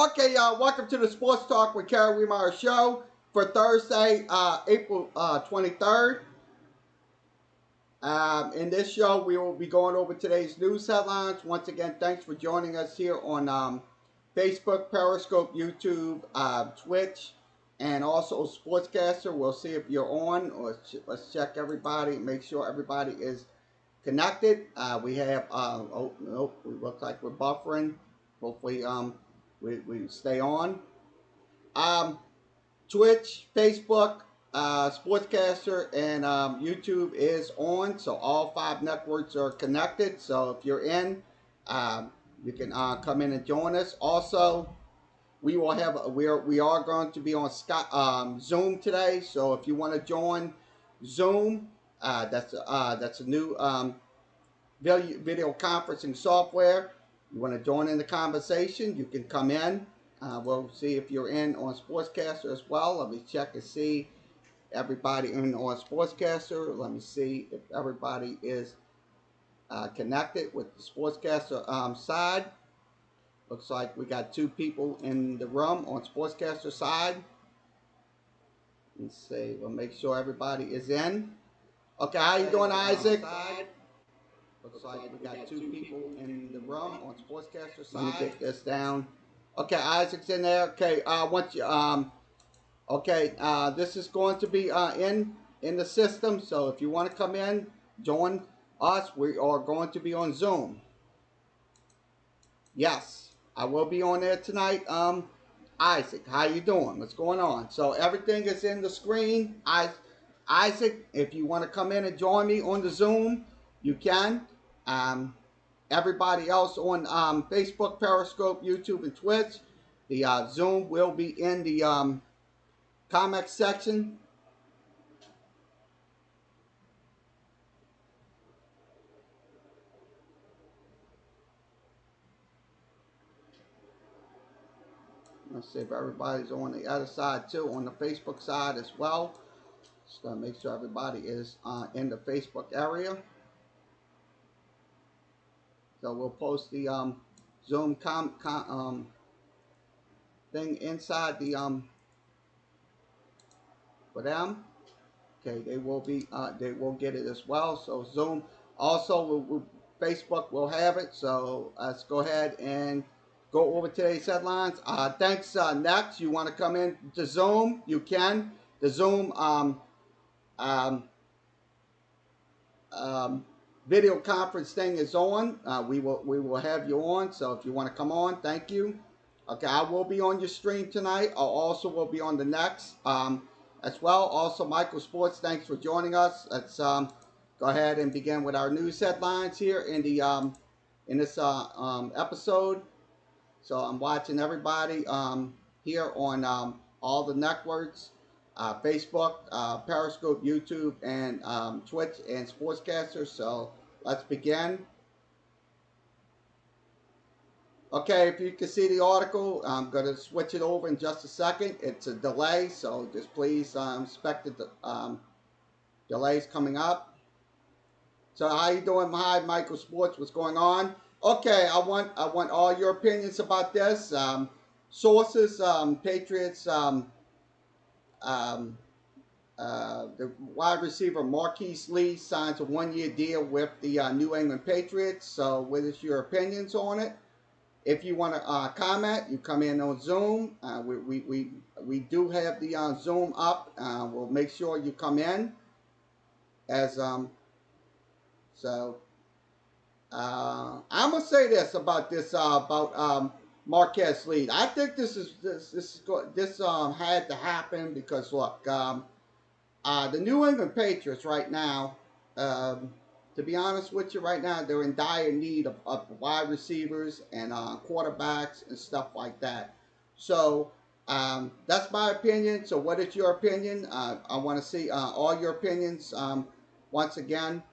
Okay, y'all, welcome to the Sports Talk with Kerry Wehmeyer show for Thursday, April 23rd. In this show, we will be going over today's news headlines. Once again, thanks for joining us here on Facebook, Periscope, YouTube, Twitch, and also Sportscaster. We'll see if you're on, or let's check everybody, make sure everybody is connected. We have, oh, nope, we look like we're buffering. Hopefully, we stay on. Um, Twitch, Facebook, Sportscaster, and YouTube is on. So all five networks are connected. So if you're in, you can come in and join us. Also, we will have we are going to be on Zoom today. So if you want to join Zoom, that's a new video conferencing software. You want to join in the conversation, you can come in. We'll see if you're in on Sportscaster as well. Let me check and see everybody in on Sportscaster. Let me see if everybody is connected with the Sportscaster side. Looks like we got two people in the room on Sportscaster side. Let's see. We'll make sure everybody is in. Okay, how you doing, Isaac? Looks like we got two people in the room on Sportscaster side. Let me get this down. Okay, Isaac's in there. Okay, once you okay, this is going to be in the system. So if you want to come in, join us. We are going to be on Zoom. Yes, I will be on there tonight. Isaac, how you doing? What's going on? So everything is in the screen. Isaac, if you want to come in and join me on the Zoom, you can. Everybody else on Facebook, Periscope, YouTube, and Twitch, the Zoom will be in the comment section. Let's see if everybody's on the other side too, on the Facebook side as well. Just gotta make sure everybody is in the Facebook area. So we'll post the Zoom thing inside the for them. Okay, they will get it as well. So Zoom also Facebook will have it. So let's go ahead and go over today's headlines. Thanks, Next. You want to come in to Zoom? You can. The Zoom um, video conference thing is on. We will have you on. So if you want to come on, thank you. Okay, I will be on your stream tonight. I also will be on the next as well. Also, Michael Sports, thanks for joining us. Let's go ahead and begin with our news headlines here in the in this episode. So I'm watching everybody here on all the networks. Facebook, Periscope, YouTube, and Twitch and Sportscaster. So let's begin. Okay, if you can see the article, I'm going to switch it over in just a second. It's a delay, so just please expect the delays coming up. So how you doing? Hi, Michael Sports. What's going on? Okay, I want all your opinions about this. Sources, Patriots. The wide receiver Marquise Lee signs a one-year deal with the New England Patriots. So what is your opinions on it? If you want to comment, you come in on Zoom. We do have the Zoom up. We'll make sure you come in. As so I'm gonna say this about Marquez Lee. I think this had to happen because look. The New England Patriots right now, to be honest with you, right now they're in dire need of wide receivers and quarterbacks and stuff like that. So that's my opinion. So what is your opinion? I want to see all your opinions once again.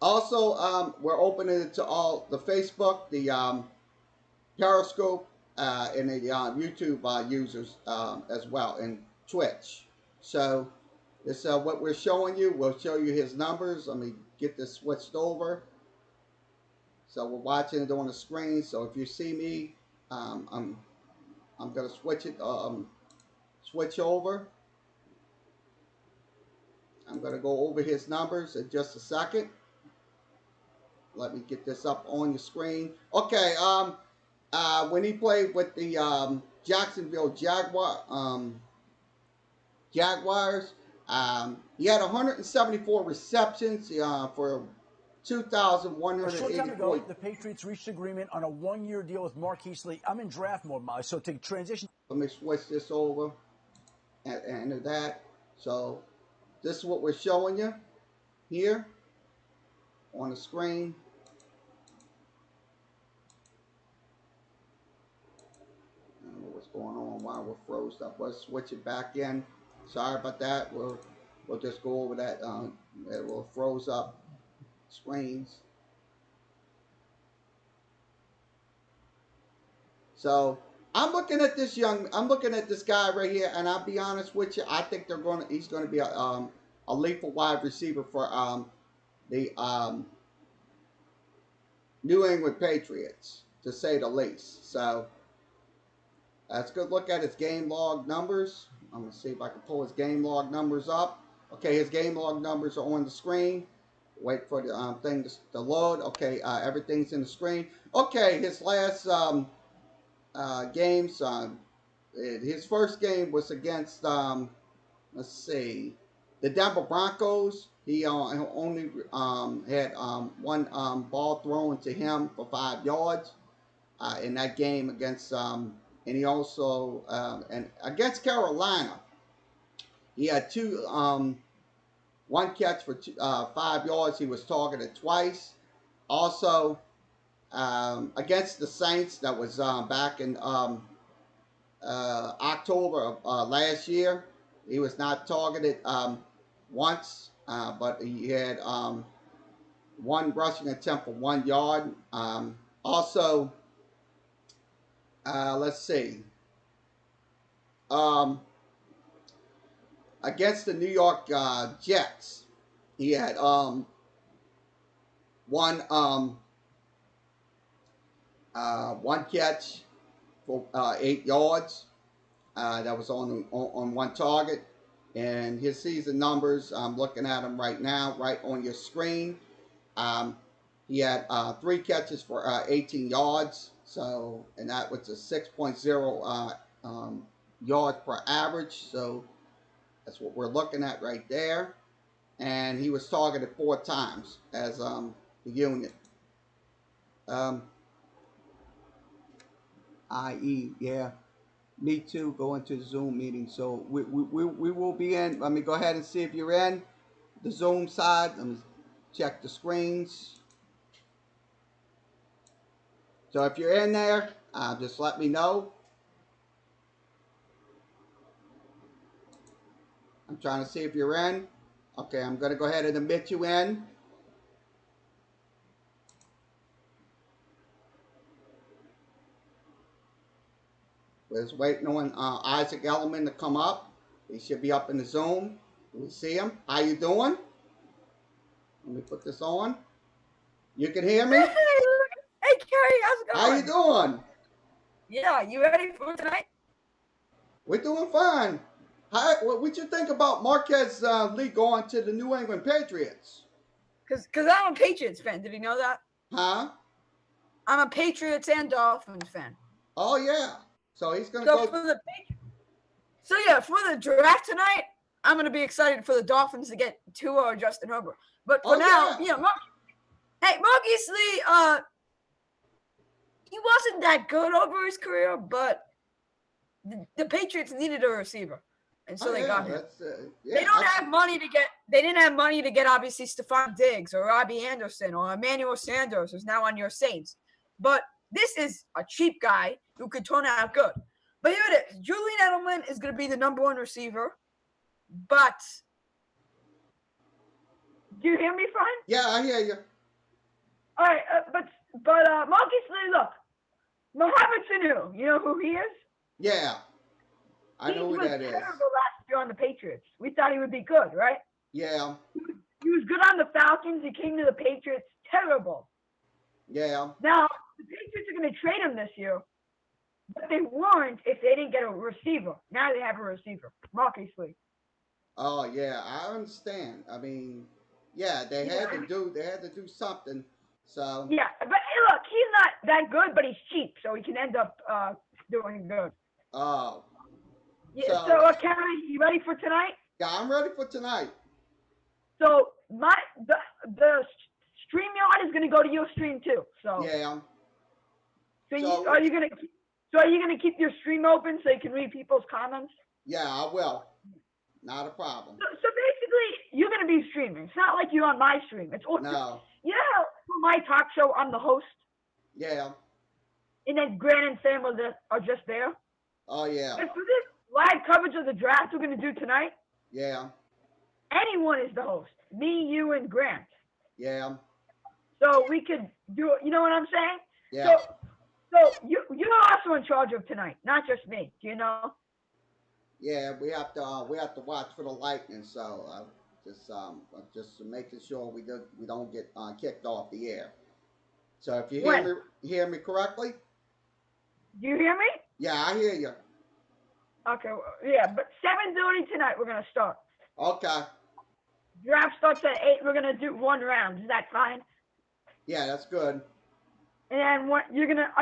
Also, we're opening it to all the Facebook, the Periscope, and the YouTube users as well, and Twitch. So this what we're showing you. We'll show you his numbers. Let me get this switched over. So we're watching it on the screen. So if you see me, I'm gonna switch over. I'm gonna go over his numbers in just a second. Let me get this up on your screen. Okay. When he played with the Jacksonville Jaguars, he had 174 receptions for A short time ago, 2,184. the Patriots reached agreement on a one-year deal with Marquise Lee. I'm in draft mode, Molly, so to transition. Let me switch this over and enter that. So this is what we're showing you here on the screen. I don't know what's going on while we're froze up. Let's switch it back in. Sorry about that. We'll just go over that. It will froze up screens. So I'm looking at this guy right here, and I'll be honest with you. I think he's gonna be a lethal wide receiver for the New England Patriots, to say the least. So let's go look at his game log numbers. I'm gonna see if I can pull his game log numbers up. Okay, his game log numbers are on the screen. Wait for the thing to load. Okay, everything's in the screen. Okay, his last games. His first game was against, let's see, the Denver Broncos. He only had one ball thrown to him for 5 yards in that game against, and he also, and against Carolina, he had one catch for 5 yards. He was targeted twice. Also, against the Saints, that was back in October of last year. He was not targeted once, but he had one rushing attempt for 1 yard. Also, let's see. Um, Against the New York Jets, he had one one catch for 8 yards. That was on one target. And his season numbers, I'm looking at them right now, right on your screen. He had 3 catches for 18 yards. So, and that was a 6.0 yards per average. So that's what we're looking at right there. And he was targeted 4 times as the unit. I.e., yeah. Me too, going to the Zoom meeting. So we will be in. Let me go ahead and see if you're in the Zoom side. Let me check the screens. So if you're in there, just let me know. I'm trying to see if you're in. Okay, I'm going to go ahead and admit you in. We're just waiting on Isaac Elliman to come up. He should be up in the Zoom. We see him. How you doing? Let me put this on. You can hear me? Hey, Kerry, how's it going? How you doing? Yeah, you ready for tonight? We're doing fine. What you think about Marquez Lee going to the New England Patriots? Because I'm a Patriots fan. Did you know that? Huh? I'm a Patriots and Dolphins fan. Oh, yeah. So he's going to go. For the draft tonight, I'm going to be excited for the Dolphins to get Tua or Justin Herbert. But for now, yeah. Marquise Lee, he wasn't that good over his career, but the Patriots needed a receiver, and so they got him. They don't have money to get. They didn't have money to get obviously Stephon Diggs or Robbie Anderson or Emmanuel Sanders, who's now on your Saints. But this is a cheap guy who could turn out good. But here it is. Julian Edelman is going to be the number 1 receiver. But do you hear me, Brian? Yeah, I hear you. All right, but Marquise Lee, look, Mohamed Sanu, you know who he is? Yeah, I know who that is. He was terrible last year on the Patriots. We thought he would be good, right? Yeah. He was good on the Falcons. He came to the Patriots, terrible. Yeah. Now, the Patriots are going to trade him this year, but they weren't if they didn't get a receiver. Now they have a receiver, Marquise Lee. Oh yeah, I understand. I mean, yeah, they had to do something. So Yeah, but hey, look, he's not that good, but he's cheap, so he can end up doing good. oh, Yeah, so so Kerry, you ready for tonight? yeah, I'm ready for tonight. So the StreamYard is going to go to your stream too. So Yeah. are So you going to keep your stream open so you can read people's comments? yeah, I will. Not a problem. So basically, you're going to be streaming. It's not like you're on my stream. It's all No. you know. For my talk show, I'm the host, Yeah. and then Grant and Sam are just there. Oh yeah. And for this live coverage of the draft we're going to do tonight, Yeah. anyone is the host. Me, you, and Grant. Yeah. So we could do it. You know what I'm saying? Yeah. So you're also in charge of tonight, not just me. Do you know? Yeah, we have to watch for the lightning. So just making sure we don't get kicked off the air. So if you hear me correctly. Do you hear me? Yeah, I hear you. Okay. Yeah, but 7:30 tonight we're gonna start. Okay. Draft starts at 8. We're gonna do one round. Is that fine? Yeah, that's good. And then what are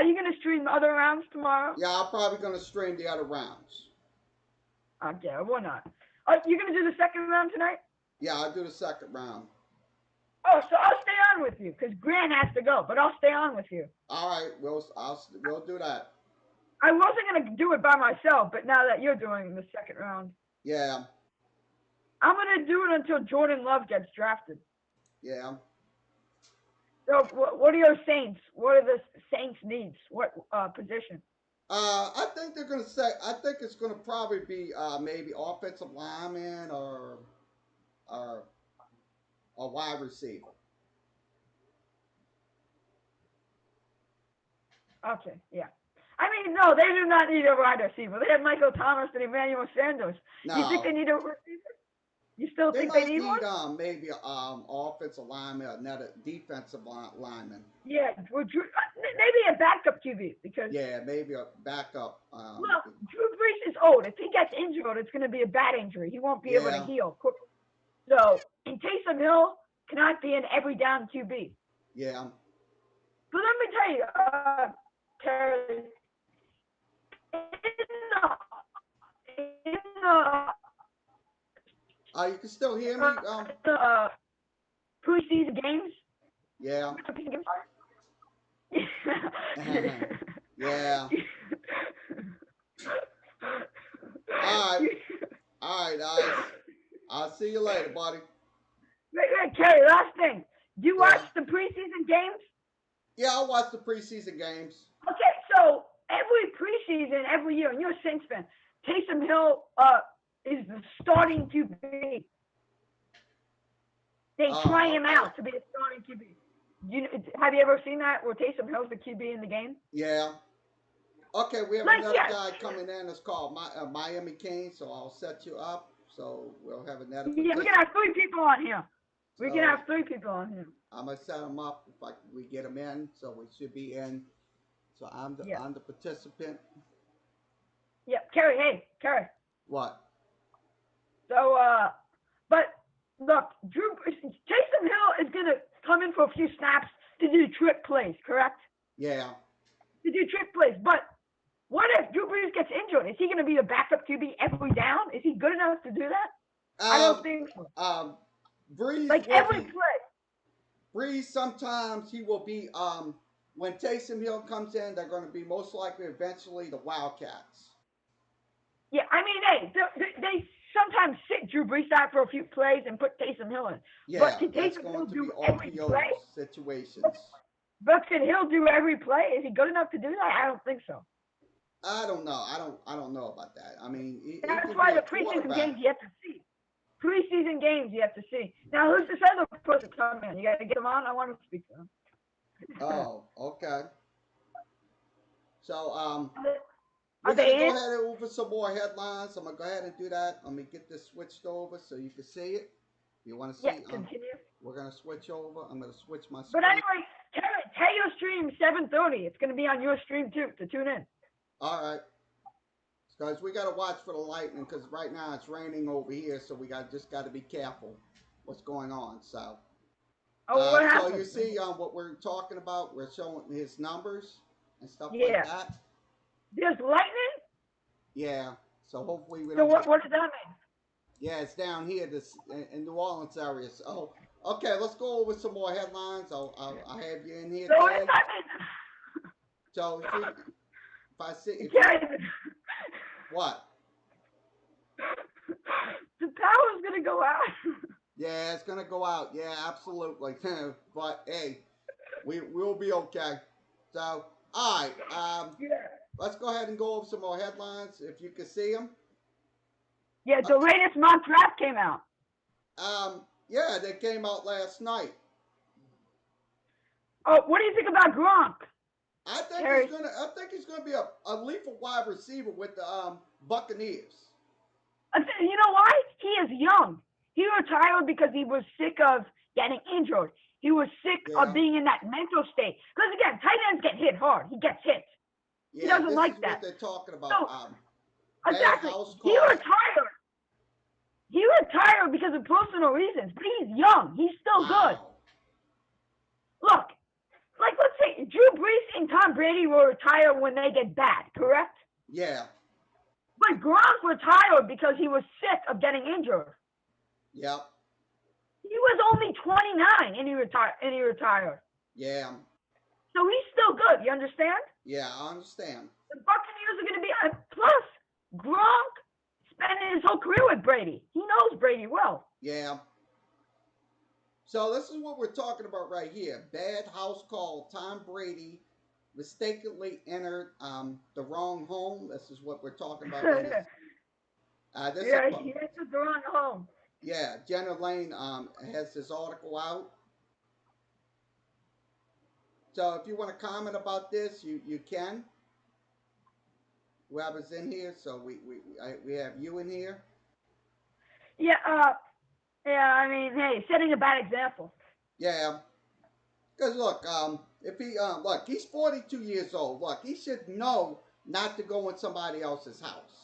you gonna stream other rounds tomorrow? Yeah, I'm probably gonna stream the other rounds. Okay, why not? Are you gonna do the second round tonight? Yeah, I'll do the second round. Oh, so I'll stay on with you because Grant has to go, but I'll stay on with you. All right, we'll do that. I wasn't gonna do it by myself, but now that you're doing the second round, Yeah. I'm gonna do it until Jordan Love gets drafted. Yeah. So what are your Saints? What are the Saints' needs? What position? I think they're gonna say. I think it's gonna probably be maybe offensive lineman or a wide receiver. Okay, yeah. I mean, no, they do not need a wide receiver. They have Michael Thomas and Emmanuel Sanders. No. You think they need a receiver? You still think they they need one? maybe offensive lineman, another defensive lineman. Yeah, maybe a backup QB because. Yeah, maybe a backup. Look, Drew Brees is old. If he gets injured, it's going to be a bad injury. He won't be able to heal quickly. So, and Taysom Hill cannot be an every down QB. Yeah. But let me tell you, Terry, You can still hear me? Preseason games. Yeah. Yeah. All right, guys. I'll see you later, buddy. Wait, Kerry, last thing. Do you watch the preseason games? Yeah, I watch the preseason games. Okay, so every preseason, every year, and you're a Saints fan, Taysom Hill is the starting QB. They try him out to be a starting QB. Have you ever seen that where Taysom Hill's the QB in the game? Yeah. Okay, we have another guy coming in. It's called Miami King, so I'll set you up. So we'll have another. Yeah, we're gonna have 3 people on here. We can have 3 people on here. I'm gonna set them up if we get them in, so we should be in. So I'm the participant. Yeah, Kerry. Hey, Kerry. What? So, but look, Taysom Hill is gonna come in for a few snaps to do trick plays, correct? Yeah. To do trick plays, but what if Drew Brees gets injured? Is he going to be the backup QB every down? Is he good enough to do that? I don't think so. Brees like every play. Brees sometimes he will be when Taysom Hill comes in, they're going to be most likely eventually the Wildcats. Yeah, I mean, hey, they sometimes sit Drew Brees out for a few plays and put Taysom Hill in. Yeah, but can that's Taysom going Hill to do be every RPO play? situations. But can Hill do every play? Is he good enough to do that? I don't think so. I don't know. I don't know about that. I mean, that's why the preseason games you have to see. Preseason games you have to see. Now, who's this other person coming in? You got to get him on. I want to speak to him. Oh, okay. So, Are we're going to go ahead and over some more headlines. I'm going to go ahead and do that. Let me get this switched over so you can see it. You want to see? Yeah, continue. We're going to switch over. I'm going to switch my screen. But anyway, Taylor's stream 7:30. It's going to be on your stream too to tune in. All right. Because we got to watch for the lightning because right now it's raining over here, so we just got to be careful what's going on. So, What so happened? you see what we're talking about? We're showing his numbers and stuff Yeah. like that. There's lightning? Yeah. So hopefully we So don't. what does that mean? Yeah, it's down here in New Orleans area. So, okay, let's go over some more headlines. I'll have you in here. So Today. what does that mean? So if I see what? The power's gonna go out. Yeah, it's gonna go out. Yeah, absolutely. But hey, we'll be okay. So, all right. Yeah. Let's go ahead and go over some more headlines if you can see them. Yeah, the latest mock draft came out. Yeah, they came out last night. Oh, what do you think about Gronk? I think he's gonna be a lethal wide receiver with the Buccaneers. You know why? He is young. He retired because he was sick of getting injured. He was sick of being in that mental state. Because again, tight ends get hit hard. He gets hit. Yeah, he doesn't like is that. What they're talking about. So, exactly. He retired. He retired because of personal reasons, but he's young. He's still good. Look, like let's say Drew Brees and Tom Brady will retire when they get bad, correct? Yeah. But Gronk retired because he was sick of getting injured. Yep. He was only 29 and he retired. Yeah. So he's still good. You understand? Yeah, I understand. The Buccaneers are going to be plus Gronk spending his whole career with Brady. He knows Brady well. Yeah. So this is what we're talking about right here. Bad house call. Tom Brady mistakenly entered the wrong home. This is what we're talking about. Right he entered the wrong home. Yeah, Jenna Lane has this article out. So if you want to comment about this, you can. Whoever's in here, so we have you in here. Yeah, I mean, hey, setting a bad example. Yeah, because look, if he look, he's 42 years old. Look, he should know not to go in somebody else's house.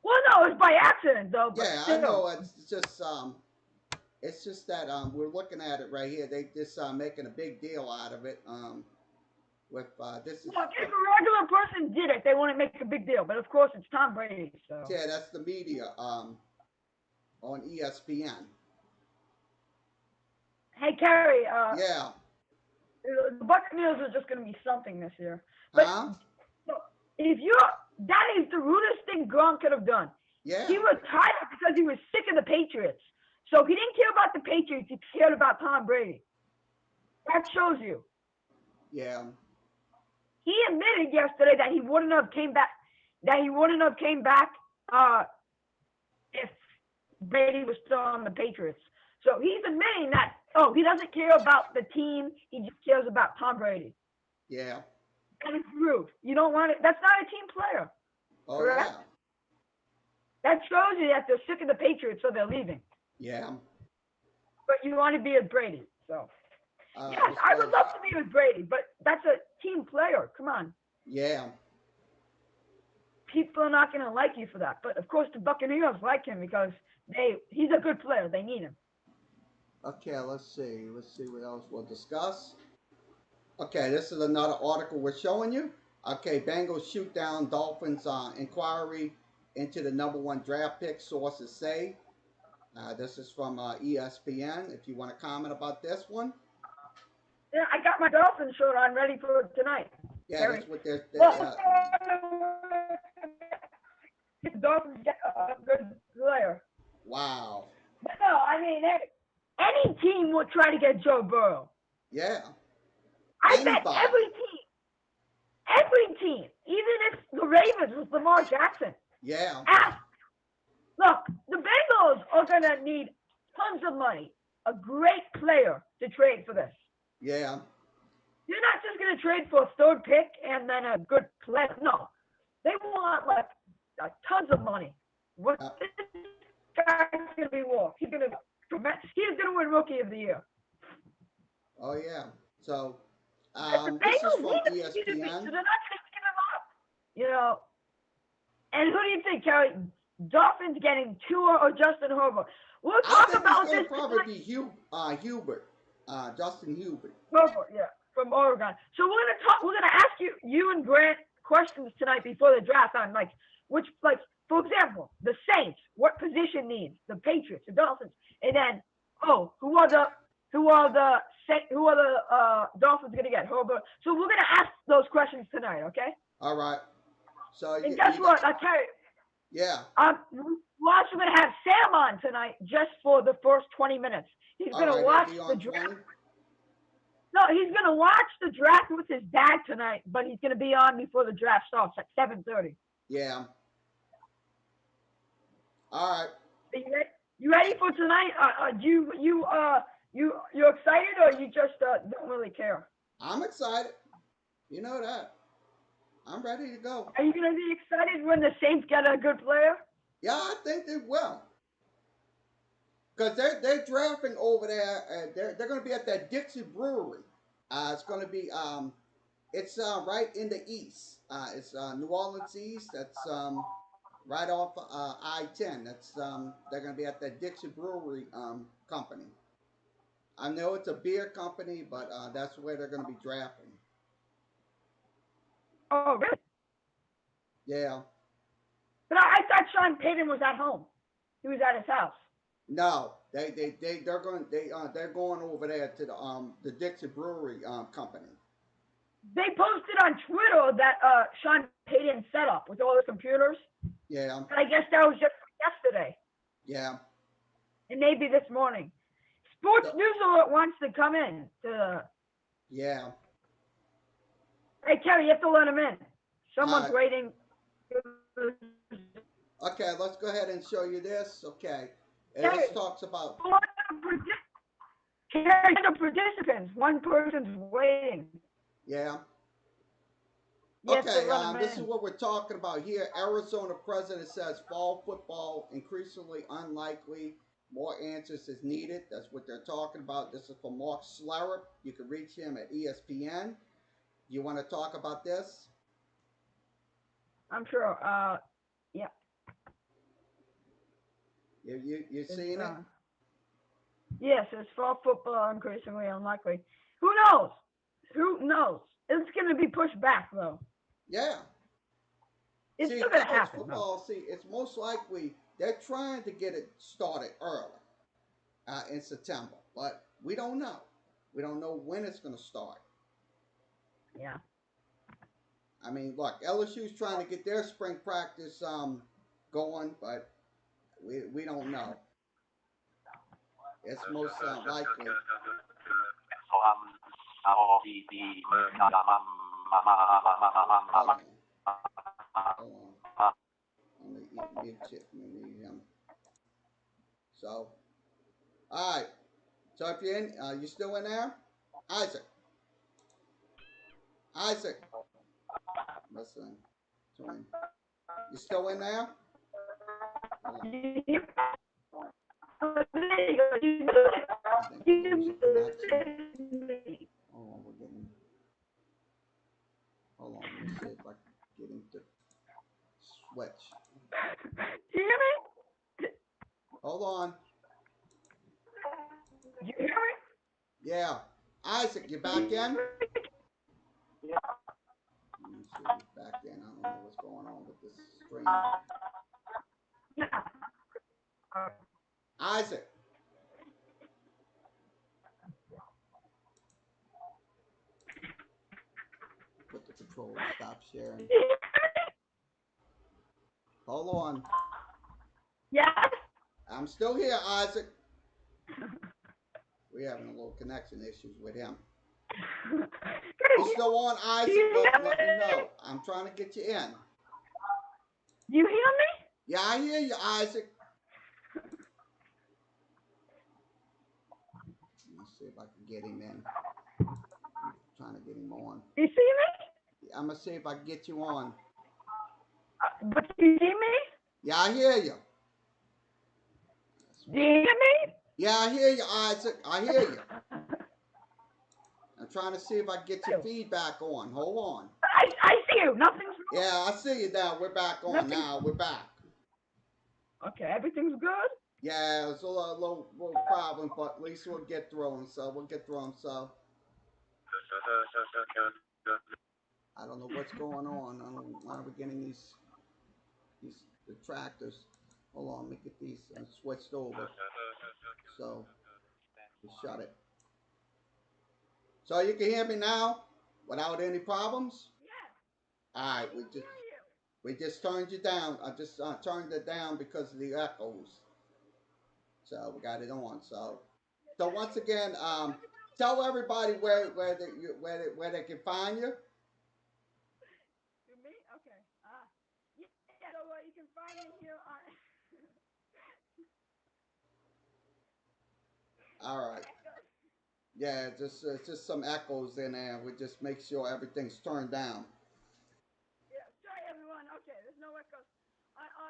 Well, no, it's by accident though. But yeah, I know. It's just that we're looking at it right here. They just making a big deal out of it. With this is. Look, if a regular person did it, they wouldn't make a big deal. But of course, it's Tom Brady. So. Yeah, that's the media on ESPN. Hey, Kerry. Yeah. The Buccaneers are just going to be something this year. But that is the rudest thing Gronk could have done. Yeah. He retired because he was sick of the Patriots. So he didn't care about the Patriots. He cared about Tom Brady. That shows you. Yeah. He admitted yesterday that he wouldn't have came back. If Brady was still on the Patriots. So he's admitting that. Oh, he doesn't care about the team. He just cares about Tom Brady. Yeah. And it's rude. You don't want it. That's not a team player. Oh, correct? Yeah. That shows you that they're sick of the Patriots, so they're leaving. Yeah. But you want to be with Brady, so. Yes, I would love to be with Brady, but that's a team player. Come on. Yeah. People are not going to like you for that. But, of course, the Buccaneers like him because he's a good player. They need him. Okay, let's see. Let's see what else we'll discuss. Okay, this is another article we're showing you. Okay, Bengals shoot down Dolphins inquiry into the #1 draft pick, sources say. This is from ESPN. If you want to comment about this one. Yeah, I got my Dolphins shirt on ready for tonight. Yeah, that's what they're the Dolphins get a good player. Wow. But no, I mean, any team would try to get Joe Burrow. Yeah. I bet every team, even if the Ravens with Lamar Jackson. Yeah. Look, the Bengals are going to need tons of money, a great player to trade for this. Yeah. You're not just going to trade for a third pick and then a good player. No. They want, tons of money. What this guy's going to be worth? He's going to win Rookie of the Year. Oh, yeah. So, The This is Bengals from need to beat him, so ESPN. they're not going to give him up. You know. And who do you think, Kerry? Dolphins getting Tua or Justin Herbert? We'll I talk think it's about going this to probably be Hubert, Justin Hubert. Herbert, yeah, from Oregon. So we're gonna talk. We're gonna ask you and Grant questions tonight before the draft on which for example, the Saints, what position needs, the Patriots, the Dolphins, and then who are the Dolphins gonna get? Herbert. So we're gonna ask those questions tonight, okay? All right. So and guess what? I tell you. Yeah. We're also going to have Sam on tonight just for the first 20 minutes. He's going to watch the draft. No, he's going to watch the draft with his dad tonight, but he's going to be on before the draft starts at 7:30. Yeah. All right. You ready for tonight? You excited, or you just don't really care? I'm excited. You know that. I'm ready to go. Are you going to be excited when the Saints get a good player? Yeah, I think they will. Because they're drafting over there. They're going to be at that Dixie Brewery. It's going to be it's right in the east. It's New Orleans East. That's right off I-10. That's they're going to be at that Dixie Brewery company. I know it's a beer company, but that's where they're going to be drafting. Oh, really? Yeah. But I thought Sean Payton was at home. He was at his house. No, they're going over there to the Dixie Brewery company. They posted on Twitter that Sean Payton set up with all the computers. Yeah. And I guess that was just yesterday. Yeah. And maybe this morning. Sports News Alert wants to come in. Yeah. Hey, Kerry, you have to let him in. Someone's waiting. Okay, let's go ahead and show you this. Okay. This talks about... Kerry, the participants. One person's waiting. Yeah. Okay, this is what we're talking about here. Arizona president says fall football increasingly unlikely. More answers is needed. That's what they're talking about. This is from Mark Schlereth. You can reach him at ESPN. You want to talk about this? I'm sure. Yeah. You seen it? Yes, it's fall football increasingly unlikely. Who knows? Who knows? It's going to be pushed back, though. Yeah. It's still going to happen. Football, it's most likely they're trying to get it started early in September, but we don't know. We don't know when it's going to start. Yeah. I mean, look, LSU's trying to get their spring practice going, but we don't know. It's most likely. Hold on. So, all right. So if you're in, you still in there? Isaac. Listen. Join. You still in there? Hold on, we're getting. Hold on, let me see if I can get him to switch. You hear me? Hold on. You hear me? Yeah. Isaac, you back in? Yeah. Let me see if he's back in. I don't know what's going on with this screen. Yeah. Isaac. Put the control, stop sharing. Hold on. Yeah. I'm still here, Isaac. We're having a little connection issues with him. You still on, Isaac? Let me know. I'm trying to get you in. You hear me? Yeah, I hear you, Isaac. Let me see if I can get him in. I'm trying to get him on. You see me? I'm going to see if I can get you on. But you see me? Yeah, I hear you. Do you hear me? Yeah, I hear you, Isaac. I hear you. I'm I'm trying to see if I can get your feedback on. Hold on. I see you. Nothing's wrong. Yeah, I see you now. We're back on now. We're back. Okay, everything's good. Yeah, it's a little problem, but at least we'll get through them. So we'll get through them. So I don't know what's going on. I don't know why we're getting these detractors. Hold on, let me get these switched over. So we shut it. So you can hear me now without any problems. Yes. All right, we just turned you down. I just turned it down because of the echoes. So we got it on. So once again, tell everybody where they can find you. To me, okay. Yeah. So you can find me here on. All right. Yeah, just some echoes in there. We just make sure everything's turned down. Yeah, sorry everyone. Okay, there's no echoes.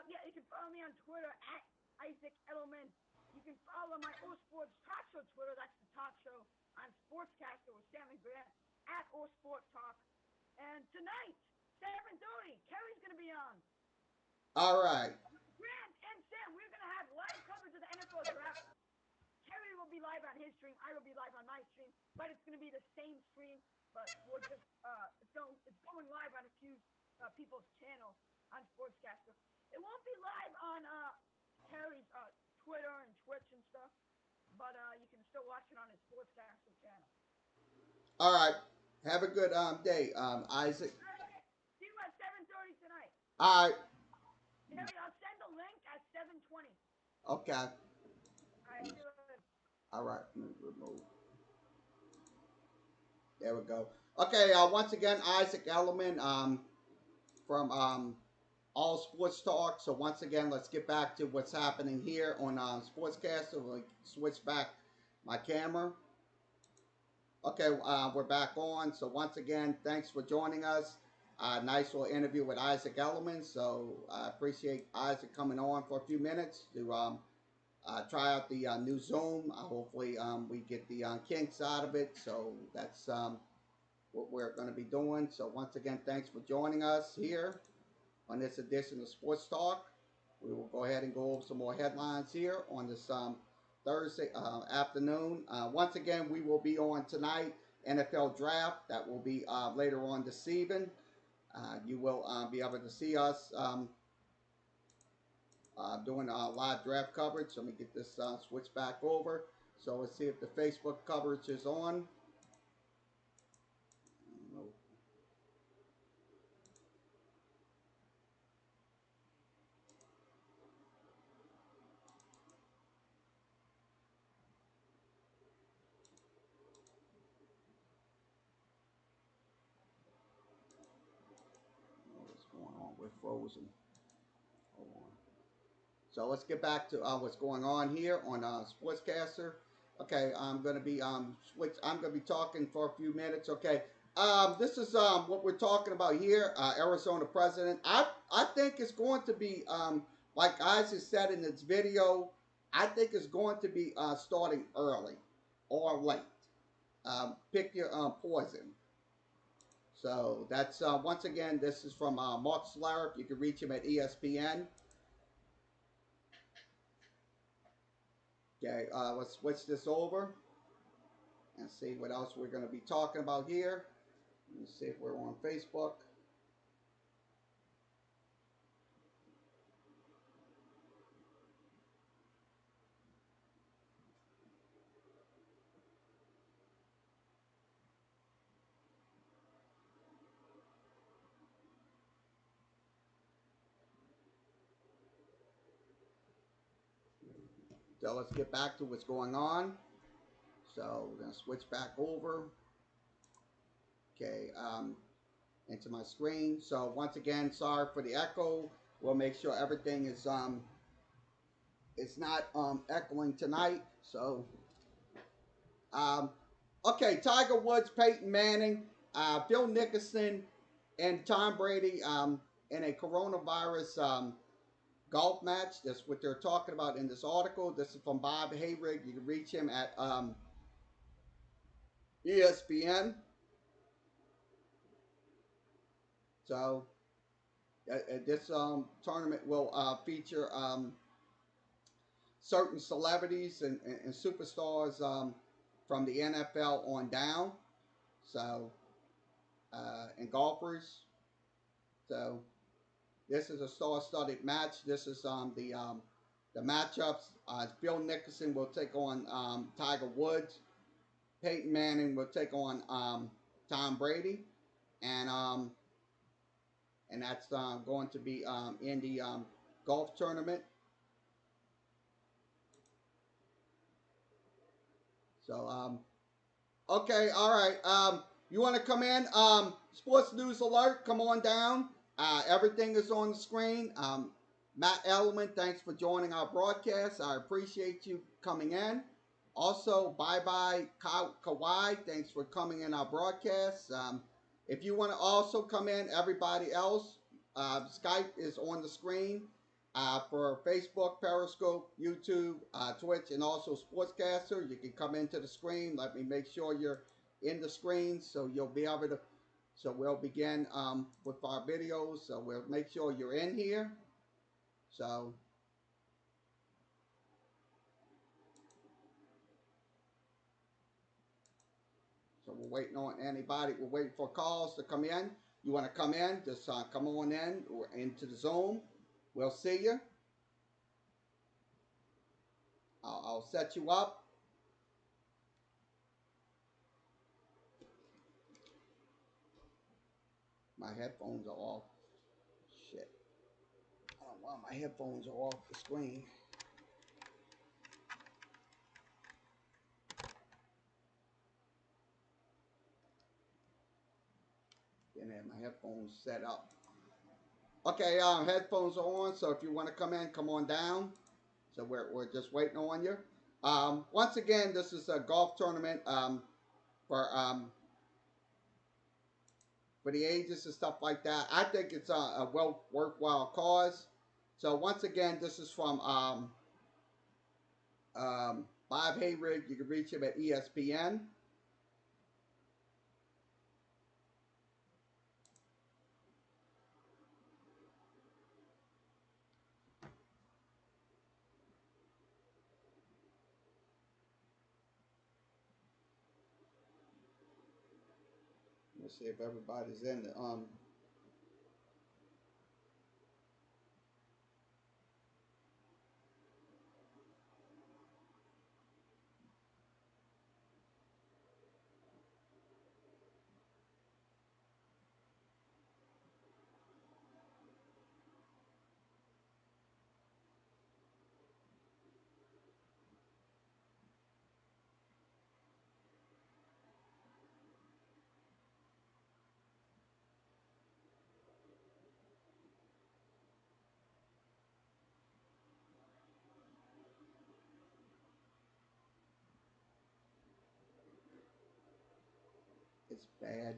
Yeah, you can follow me on Twitter at Isaac Edelman. You can follow my All Sports Talk Show Twitter. That's the talk show on Sportscaster with Sam and Grant at All Sports Talk. And tonight, 7:30, Kerry's gonna be on. All right. Grant and Sam, we're gonna have live coverage of the NFL draft. Kerry will be live on his stream. I will be live on my stream, but it's gonna be the same stream. But we'll just it's going live on a few people's channels on Sportscaster. It won't be live on Kerry's Twitter and Twitch and stuff, but you can still watch it on his Sportscaster channel. All right. Have a good day, Isaac. See you at 7:30 tonight. All right. Kerry, I'll send the link at 7:20. Okay. All right. See you later. All right. Remove. There we go. Okay. Once again, Isaac Ellerman from All Sports Talk. So once again, let's get back to what's happening here on Sportscaster. We'll switch back my camera. Okay, we're back on. So once again, thanks for joining us. Nice little interview with Isaac Ellerman. So I appreciate Isaac coming on for a few minutes to try out the new Zoom. Hopefully, we get the kinks out of it. So that's what we're going to be doing. So once again, thanks for joining us here on this edition of Sports Talk. We will go ahead and go over some more headlines here on this Thursday afternoon. Once again, we will be on tonight NFL Draft. That will be later on this evening. You will be able to see us doing live draft coverage. So let me get this switch back over. So let's see if the Facebook coverage is on. What's going on? We're frozen. Hold on. So let's get back to what's going on here on Sportscaster. Okay, I'm gonna be switch. I'm gonna be talking for a few minutes. Okay, this is what we're talking about here. Arizona president. I think it's going to be like Isaac said in this video. I think it's going to be starting early or late. Pick your poison. So that's once again. This is from Mark Schlereth. You can reach him at ESPN. Okay, let's switch this over and see what else we're going to be talking about here. Let me see if we're on Facebook. So let's get back to what's going on. So we're going to switch back over. Okay, into my screen. So once again, sorry for the echo. We'll make sure everything is it's not echoing tonight. So okay, Tiger Woods, Peyton Manning, Phil Nicholson, and Tom Brady in a coronavirus golf match. That's what they're talking about in this article. This is from Bob Hayrig. You can reach him at ESPN. So this tournament will feature certain celebrities and superstars from the NFL on down. So and golfers. So this is a star-studded match. This is the matchups. Phil Nicholson will take on Tiger Woods. Peyton Manning will take on Tom Brady, and and that's going to be in the golf tournament. So okay, all right. You want to come in? Sports news alert. Come on down. Everything is on the screen. Matt Elliman, thanks for joining our broadcast. I appreciate you coming in. Also, bye bye Kawhi. Thanks for coming in our broadcast. If you want to also come in, everybody else, Skype is on the screen for Facebook, Periscope, YouTube, Twitch, and also Sportscaster. You can come into the screen. Let me make sure you're in the screen so you'll be able to. So we'll begin with our videos. So we'll make sure you're in here. So we're waiting on anybody. We're waiting for calls to come in. You want to come in? Just come on in or into the Zoom. We'll see you. I'll set you up. My headphones are off. Shit. I don't know why my headphones are off the screen. Didn't have my headphones set up. Okay, headphones are on, so if you want to come in, come on down. So we're just waiting on you. Once again, this is a golf tournament for the ages and stuff like that. I think it's a worthwhile cause. So once again, this is from Bob Hayridge. You can reach him at ESPN. Let's see if everybody's in the it's bad.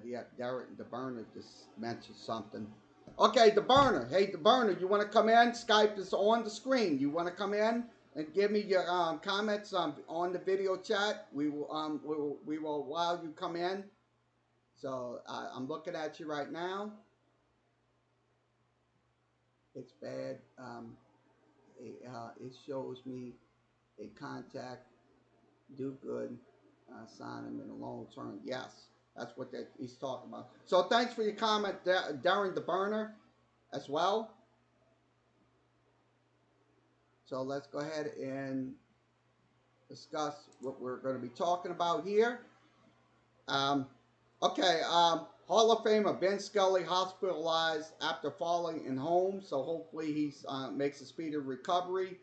Yeah, Derek the burner just mentioned something. Okay, the burner. Hey, the burner, you want to come in? Skype is on the screen. You want to come in and give me your comments on the video chat? We will allow you come in. So I'm looking at you right now. It's bad. It shows me a contact. Do good. Sign him in the long term. Yes, that's what he's talking about. So thanks for your comment, Darren the burner, as well. So let's go ahead and discuss what we're going to be talking about here. Okay, Hall of Famer Ben Scully hospitalized after falling in home, so hopefully he makes a speedy recovery.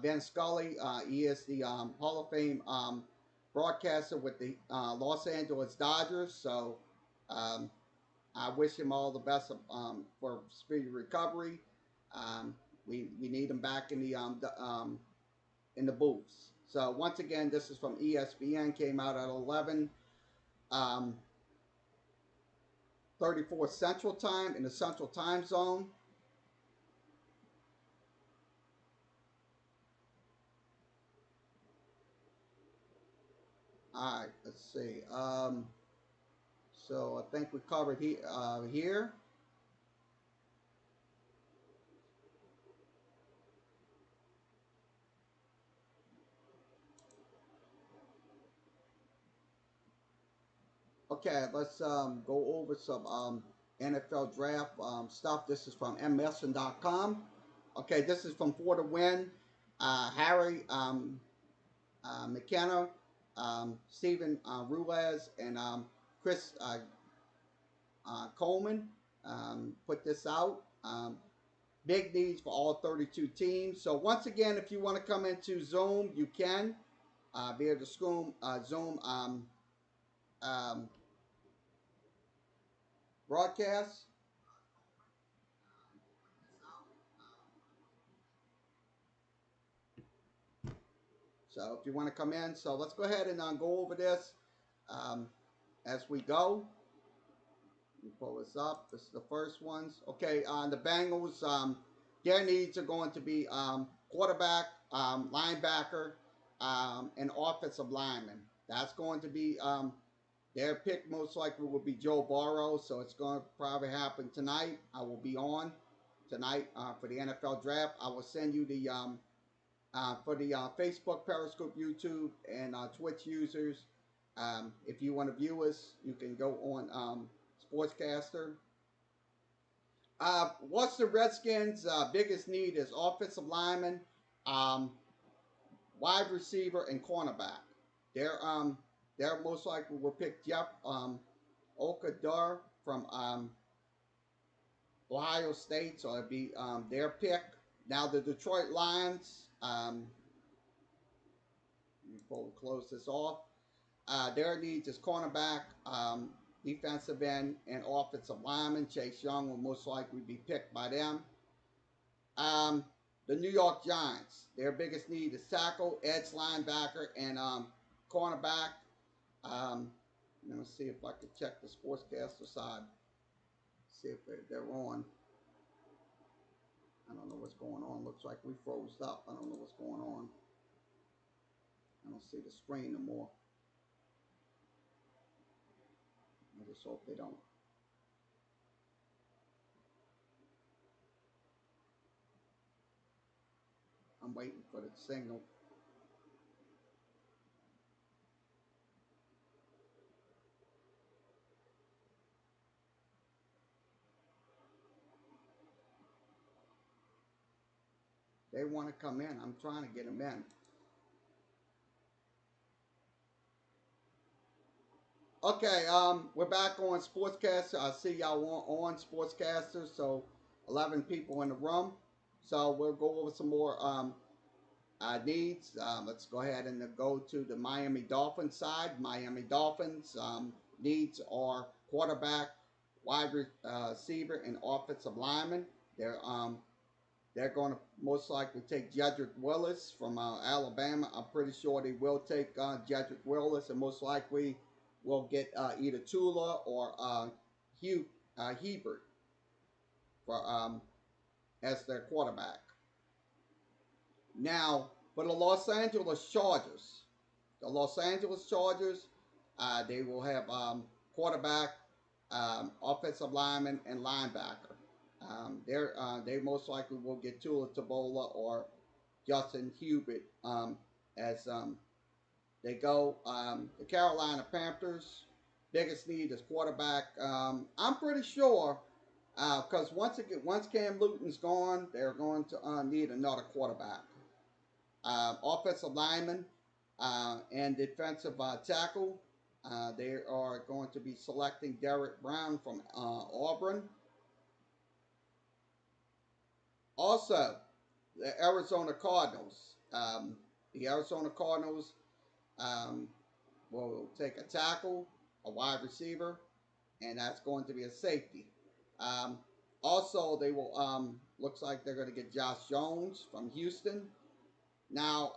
Ben Scully, he is the Hall of Fame broadcaster with the Los Angeles Dodgers, so I wish him all the best for speedy recovery. We need him back in the booths. So once again, this is from ESPN. Came out at 11. 34 Central Time in the Central Time Zone. All let's see. So I think we covered here. Okay, let's go over some NFL draft stuff. This is from MSN.com. Okay, this is from For the Win. Harry McKenna, Stephen Ruiz, and Chris Coleman put this out. Big needs for all 32 teams. So once again, if you want to come into Zoom, you can via the Zoom um, broadcast. So if you want to come in, so let's go ahead and go over this um, as we go. Let me pull this up. This is the first ones. Okay, the Bengals, their needs are going to be quarterback, linebacker, and offensive lineman. That's going to be their pick. Most likely will be Joe Burrow, so it's going to probably happen tonight. I will be on tonight for the NFL draft. I will send you the for the Facebook, Periscope, YouTube, and Twitch users. If you want to view us, you can go on Sportscaster. What's the Redskins' biggest need is offensive lineman, um, wide receiver, and cornerback. They're most likely will pick Jeff Okadur from Ohio State, so it'd be their pick. Now the Detroit Lions. Before we close this off, their needs is cornerback, defensive end, and offensive lineman. Chase Young will most likely be picked by them. The New York Giants, their biggest need is tackle, edge linebacker, and cornerback. Let me see if I can check the sportscaster side. See if they're on. I don't know what's going on. Looks like we froze up. I don't know what's going on. I don't see the screen no more. I just hope they don't. I'm waiting for the signal. They want to come in. I'm trying to get them in. Okay, we're back on Sportscaster. I see y'all on Sportscaster, so 11 people in the room. So we'll go over some more needs. Let's go ahead and go to the Miami Dolphins side. Miami Dolphins needs are quarterback, wide receiver, and offensive lineman. They're going to most likely take Jedrick Willis from Alabama. I'm pretty sure they will take Jedrick Willis, and most likely will get either Tula or Hebert for as their quarterback. Now, for the Los Angeles Chargers, they will have quarterback, offensive lineman, and linebacker. They most likely will get Tua Tabola or Justin Hubert as they go. The Carolina Panthers, biggest need is quarterback. I'm pretty sure because once Cam Newton's gone, they're going to need another quarterback. Offensive lineman and defensive tackle. They are going to be selecting Derek Brown from Auburn. Also, the Arizona Cardinals. The Arizona Cardinals will take a tackle, a wide receiver, and that's going to be a safety. Um, Also, they will looks like they're going to get Josh Jones from Houston. Now,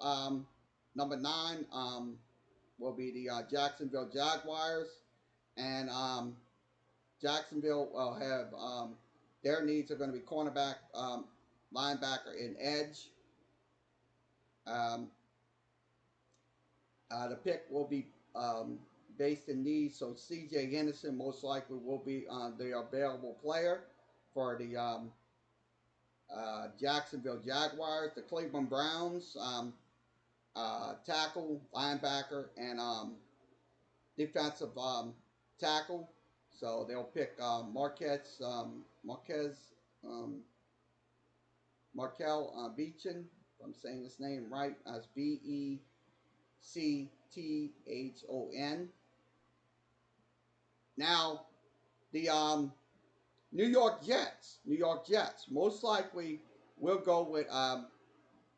number 9 will be the Jacksonville Jaguars, and Jacksonville will have their needs are going to be cornerback, linebacker, and edge. Um, the pick will be based in need. So C.J. Henderson most likely will be the available player for the Jacksonville Jaguars. The Cleveland Browns, tackle, linebacker, and defensive tackle. So they'll pick Markel Beechon, if I'm saying his name right, as Becton. Now, the New York Jets, most likely will go with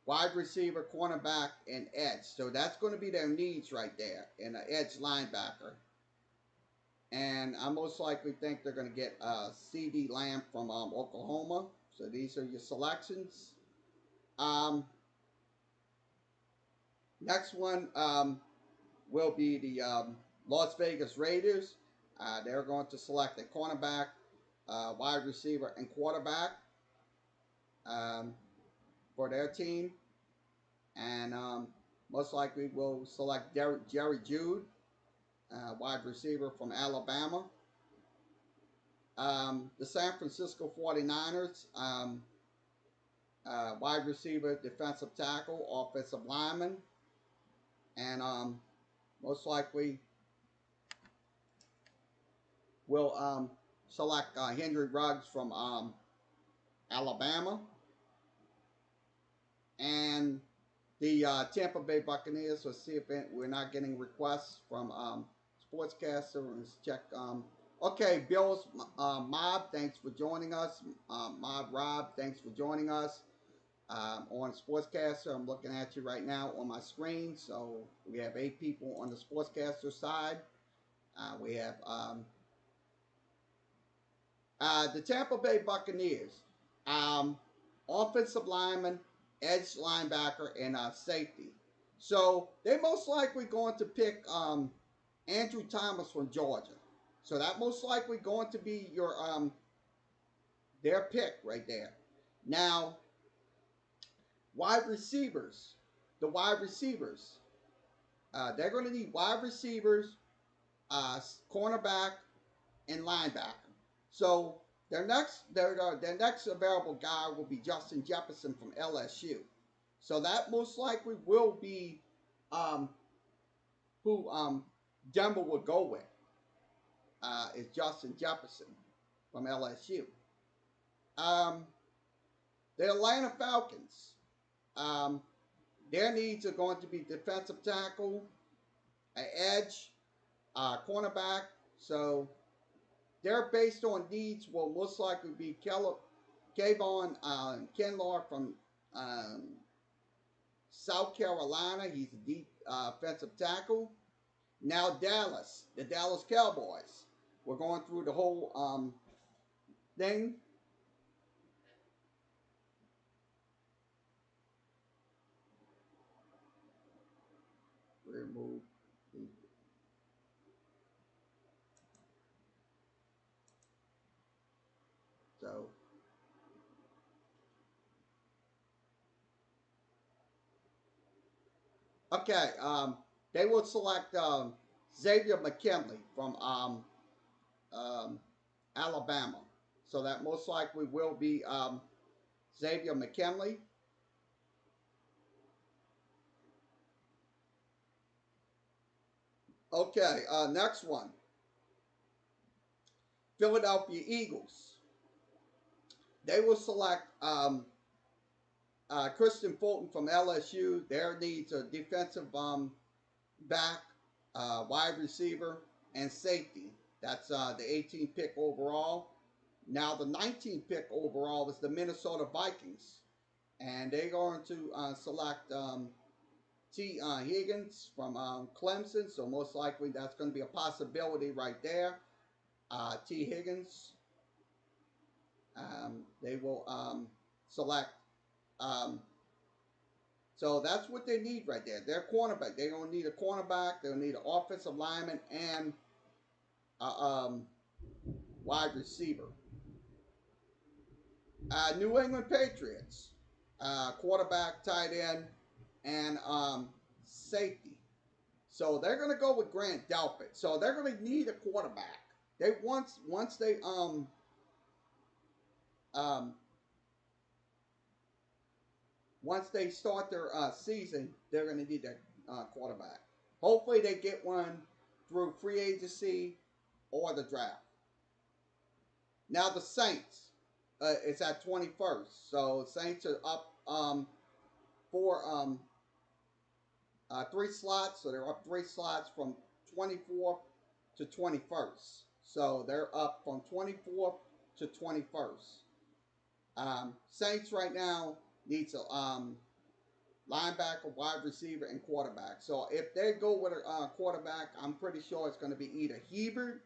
wide receiver, cornerback, and edge. So that's going to be their needs right there, and an edge linebacker. And I most likely think they're going to get C.D. Lamb from Oklahoma. So these are your selections. Next one will be the Las Vegas Raiders. They're going to select a cornerback, wide receiver, and quarterback for their team. And most likely will select Jerry Jude, wide receiver from Alabama. The San Francisco 49ers, wide receiver, defensive tackle, offensive lineman. And most likely will select Henry Ruggs from Alabama. And the Tampa Bay Buccaneers, let's see if we're not getting requests from Sportscaster. Let's check. Okay, Bills Mob, thanks for joining us. Mob Rob, thanks for joining us on Sportscaster. I'm looking at you right now on my screen. So we have 8 people on the Sportscaster side. We have the Tampa Bay Buccaneers, offensive lineman, edge linebacker, and safety. So they're most likely going to pick Andrew Thomas from Georgia. So that most likely going to be your their pick right there. Now, wide receivers, the wide receivers, they're going to need wide receivers, cornerback, and linebacker. So their next available guy will be Justin Jefferson from LSU. So that most likely will be who Denver will go with is Justin Jefferson from LSU. The Atlanta Falcons, their needs are going to be defensive tackle, an edge, cornerback. So they're based on needs will most likely be Kayvon Kinlaw from South Carolina. He's a defensive tackle. Now Dallas, the Dallas Cowboys. We're going through the whole thing. Remove. So okay, they will select Xavier McKinley from Alabama. So that most likely will be Xavier McKinley. Okay, next one. Philadelphia Eagles. They will select Christian Fulton from LSU. Their needs are defensive back, wide receiver, and safety. That's the 18th pick overall. Now the 19th pick overall is the Minnesota Vikings, and they're going to select T. Higgins from Clemson. So most likely that's going to be a possibility right there. T. Higgins. They will select. So that's what they need right there. They're cornerback. They're going to need a cornerback. They'll need an offensive lineman and wide receiver. New England Patriots, quarterback, tight end, and safety. So they're going to go with Grant Delpit. So they're going to need a quarterback. They once they um once they start their season, they're going to need a quarterback. Hopefully, they get one through free agency or the draft. Now the Saints, it's at 21st, so Saints are up for 3 slots, so they're up 3 slots from 24th to 21st. So they're up from 24th to 21st. Saints right now needs a linebacker, wide receiver, and quarterback. So if they go with a quarterback, I'm pretty sure it's going to be either Hebert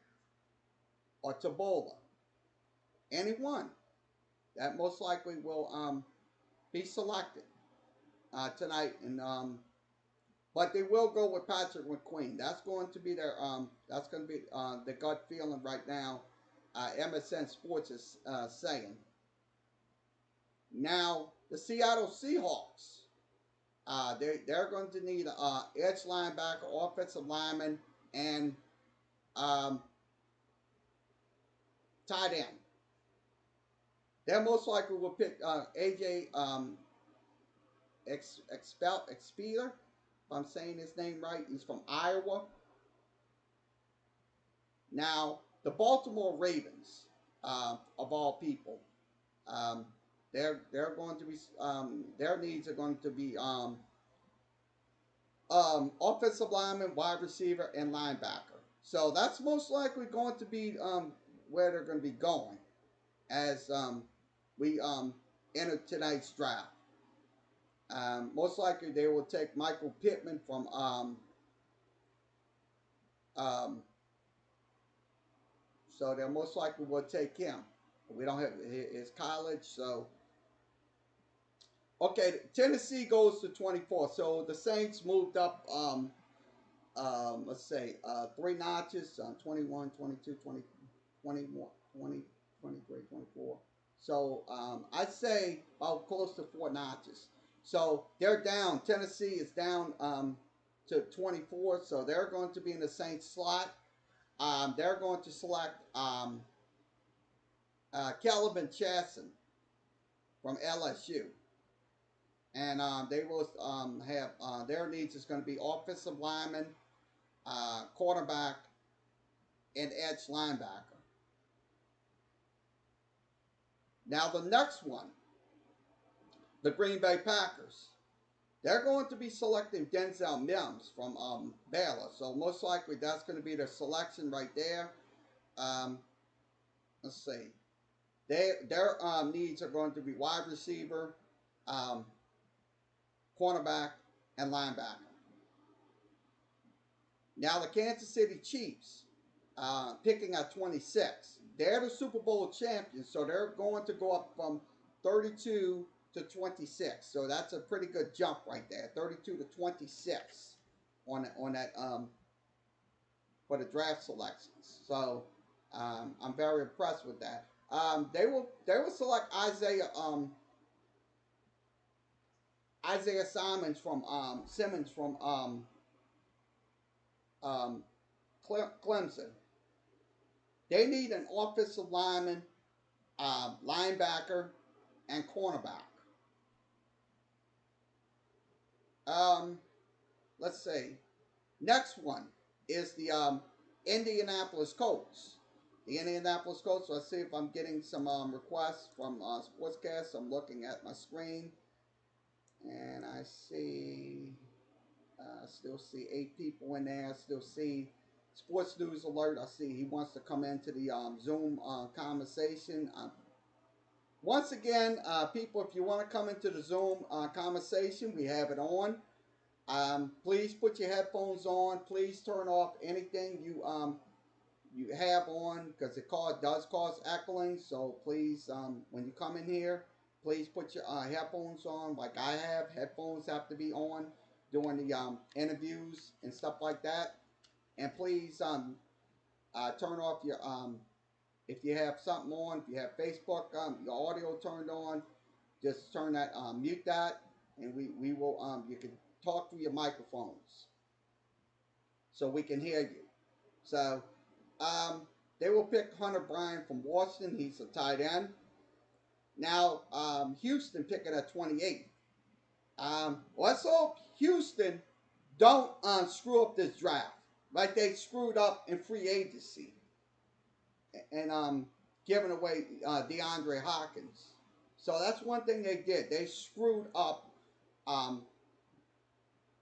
or Tabola. Any one. That most likely will be selected tonight. But they will go with Patrick McQueen. That's going to be their that's going to be the gut feeling right now. MSN Sports is saying. Now the Seattle Seahawks. They're going to need edge linebacker, offensive lineman, and tight end. They most likely will pick AJ Expeller, if I'm saying his name right. He's from Iowa. Now, the Baltimore Ravens, of all people, they're going to be their needs are going to be offensive lineman, wide receiver, and linebacker. So that's most likely going to be where they're going to be going as we enter tonight's draft. Most likely they will take Michael Pittman from so they most likely will take him. We don't have his college, so okay. Tennessee goes to 24. So the Saints moved up. Let's say 3 notches. 21, 22, 20, 21, 20, 23, 24. So I'd say about close to 4 notches. So they're down. Tennessee is down to 24. So they're going to be in the Saints slot. They're going to select Calvin Chasson from LSU. And they will have their needs is going to be offensive lineman, quarterback, and edge linebacker. Now the next one, the Green Bay Packers. They're going to be selecting Denzel Mims from Baylor. So most likely that's going to be their selection right there. Let's see. Their needs are going to be wide receiver, cornerback, and linebacker. Now the Kansas City Chiefs picking at 26. They're the Super Bowl champions, so they're going to go up from 32 to 26. So that's a pretty good jump right there. 32 to 26 on that for the draft selections. So I'm very impressed with that. They will select Isaiah Simmons from Clemson. They need an offensive lineman, linebacker, and cornerback. Let's see. Next one is the Indianapolis Colts. The Indianapolis Colts. Let's see if I'm getting some requests from Sportscast. I'm looking at my screen, and I see, still see 8 people in there. Still see Sports News Alert. I see he wants to come into the Zoom conversation. Once again, people, if you want to come into the Zoom conversation, we have it on. Please put your headphones on. Please turn off anything you have on because it does cause echoing. So please, when you come in here, please put your headphones on. Like I have, headphones have to be on during the interviews and stuff like that. And please turn off your if you have something on, if you have Facebook, your audio turned on, just turn that mute that, and we will you can talk through your microphones. so we can hear you. So um, they will pick Hunter Bryant from Washington. He's a tight end. Now Houston picking at 28. Let's hope Houston don't screw up this draft like they screwed up in free agency and giving away DeAndre Hopkins. So that's one thing they did. They screwed up um,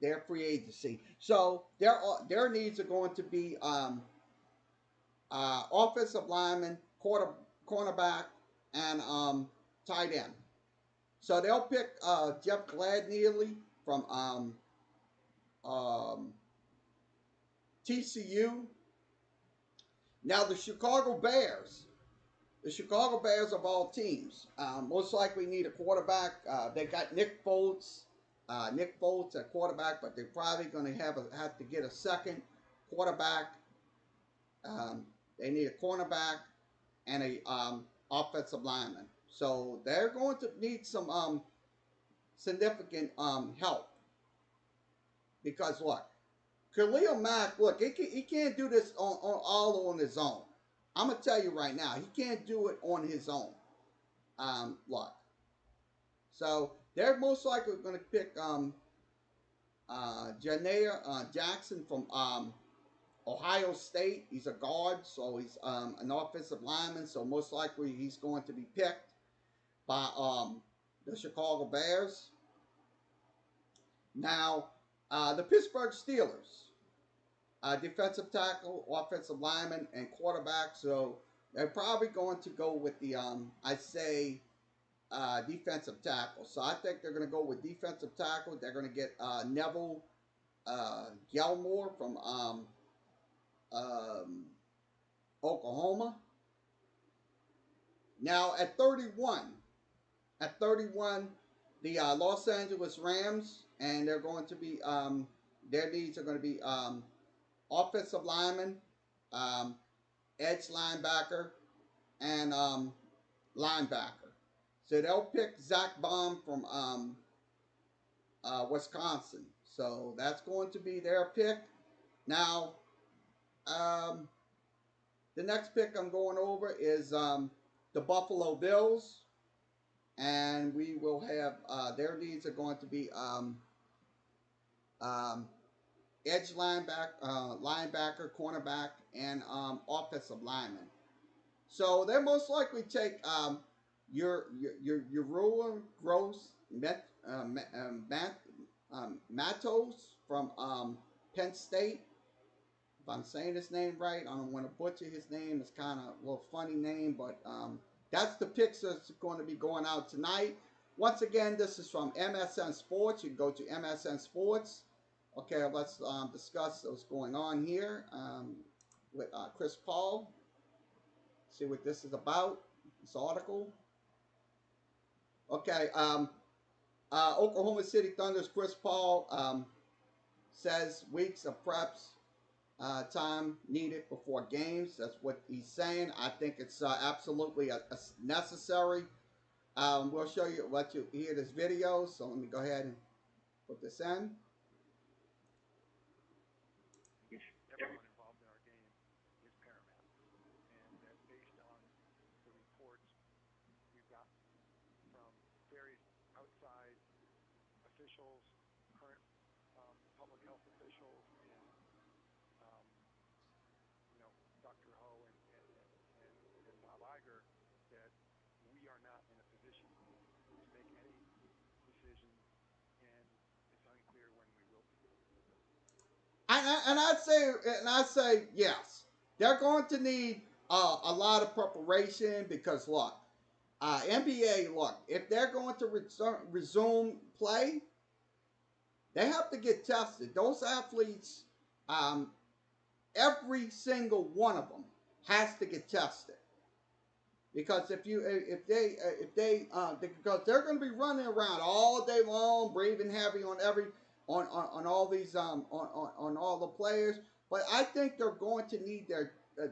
their free agency. So their needs are going to be offensive lineman, cornerback, and tight end. So they'll pick Jeff Gladney from um, TCU. Now the Chicago Bears of all teams, most likely need a quarterback. They got Nick Foles at quarterback, but they're probably going to have to get a second quarterback. They need a cornerback and a offensive lineman. So they're going to need some significant help because look, Khalil Mack, look, he can't do this all on his own. I'm gonna tell you right now, he can't do it on his own. Look, so they're most likely going to pick Janaea Jackson from Ohio State. He's a guard, so he's an offensive lineman. So most likely he's going to be picked by the Chicago Bears. Now, the Pittsburgh Steelers, defensive tackle, offensive lineman, and quarterback. So they're probably going to go with the, I'd say, defensive tackle. So I think they're going to go with defensive tackle. They're going to get Neville Gilmore from Oklahoma. Now at 31, the Los Angeles Rams, and they're going to be their needs are going to be offensive lineman, um, edge linebacker, and linebacker. So they'll pick Zach Baum from Wisconsin. So that's going to be their pick. Now, the next pick I'm going over is the Buffalo Bills. And we will have their needs are going to be um, edge linebacker, cornerback, and offensive lineman. So they most likely take your ruler Gross Matos from Penn State. If I'm saying his name right, I don't want to butcher his name. It's kind of a little funny name, but that's the picks that's going to be going out tonight. Once again, this is from MSN Sports. You can go to MSN Sports. Okay, let's discuss what's going on here with Chris Paul. See what this is about, this article. Okay, Oklahoma City Thunder's Chris Paul says weeks of preps time needed before games. That's what he's saying. I think it's absolutely necessary. We'll show you, let you hear this video. So let me go ahead and put this in. Everyone involved in our game is paramount, and that based on the reports we've got from various outside officials, current public health officials, and Dr. Ho and Bob Iger, that we are not in a position to make any decisions, and it's unclear when we will be. I'd say yes. They're going to need a lot of preparation because look, NBA, look, if they're going to resume play, they have to get tested. Those athletes, every single one of them has to get tested because if they because they're going to be running around all day long, breathing heavy on on all these on all the players. But I think they're going to need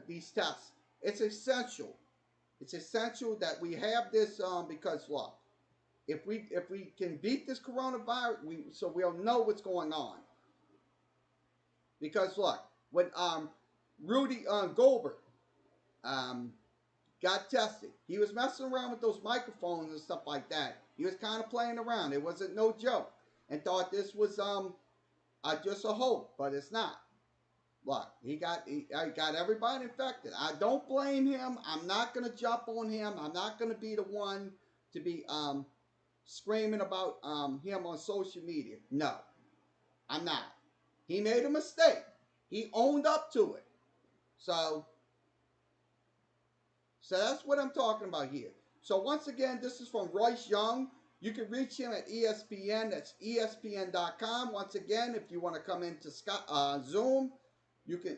these tests. It's essential. It's essential that we have this because look, if we can beat this coronavirus, we'll know what's going on. Because look, when Rudy Goldberg um, got tested. He was messing around with those microphones and stuff like that. He was kind of playing around. It wasn't no joke, and thought this was just a hope, but it's not. Look, he got everybody infected. I don't blame him. I'm not gonna jump on him. I'm not gonna be the one to be screaming about him on social media. No, I'm not. He made a mistake. He owned up to it. So that's what I'm talking about here. So once again, this is from Royce Young. You can reach him at ESPN. That's ESPN.com. Once again, if you want to come into Zoom, you can.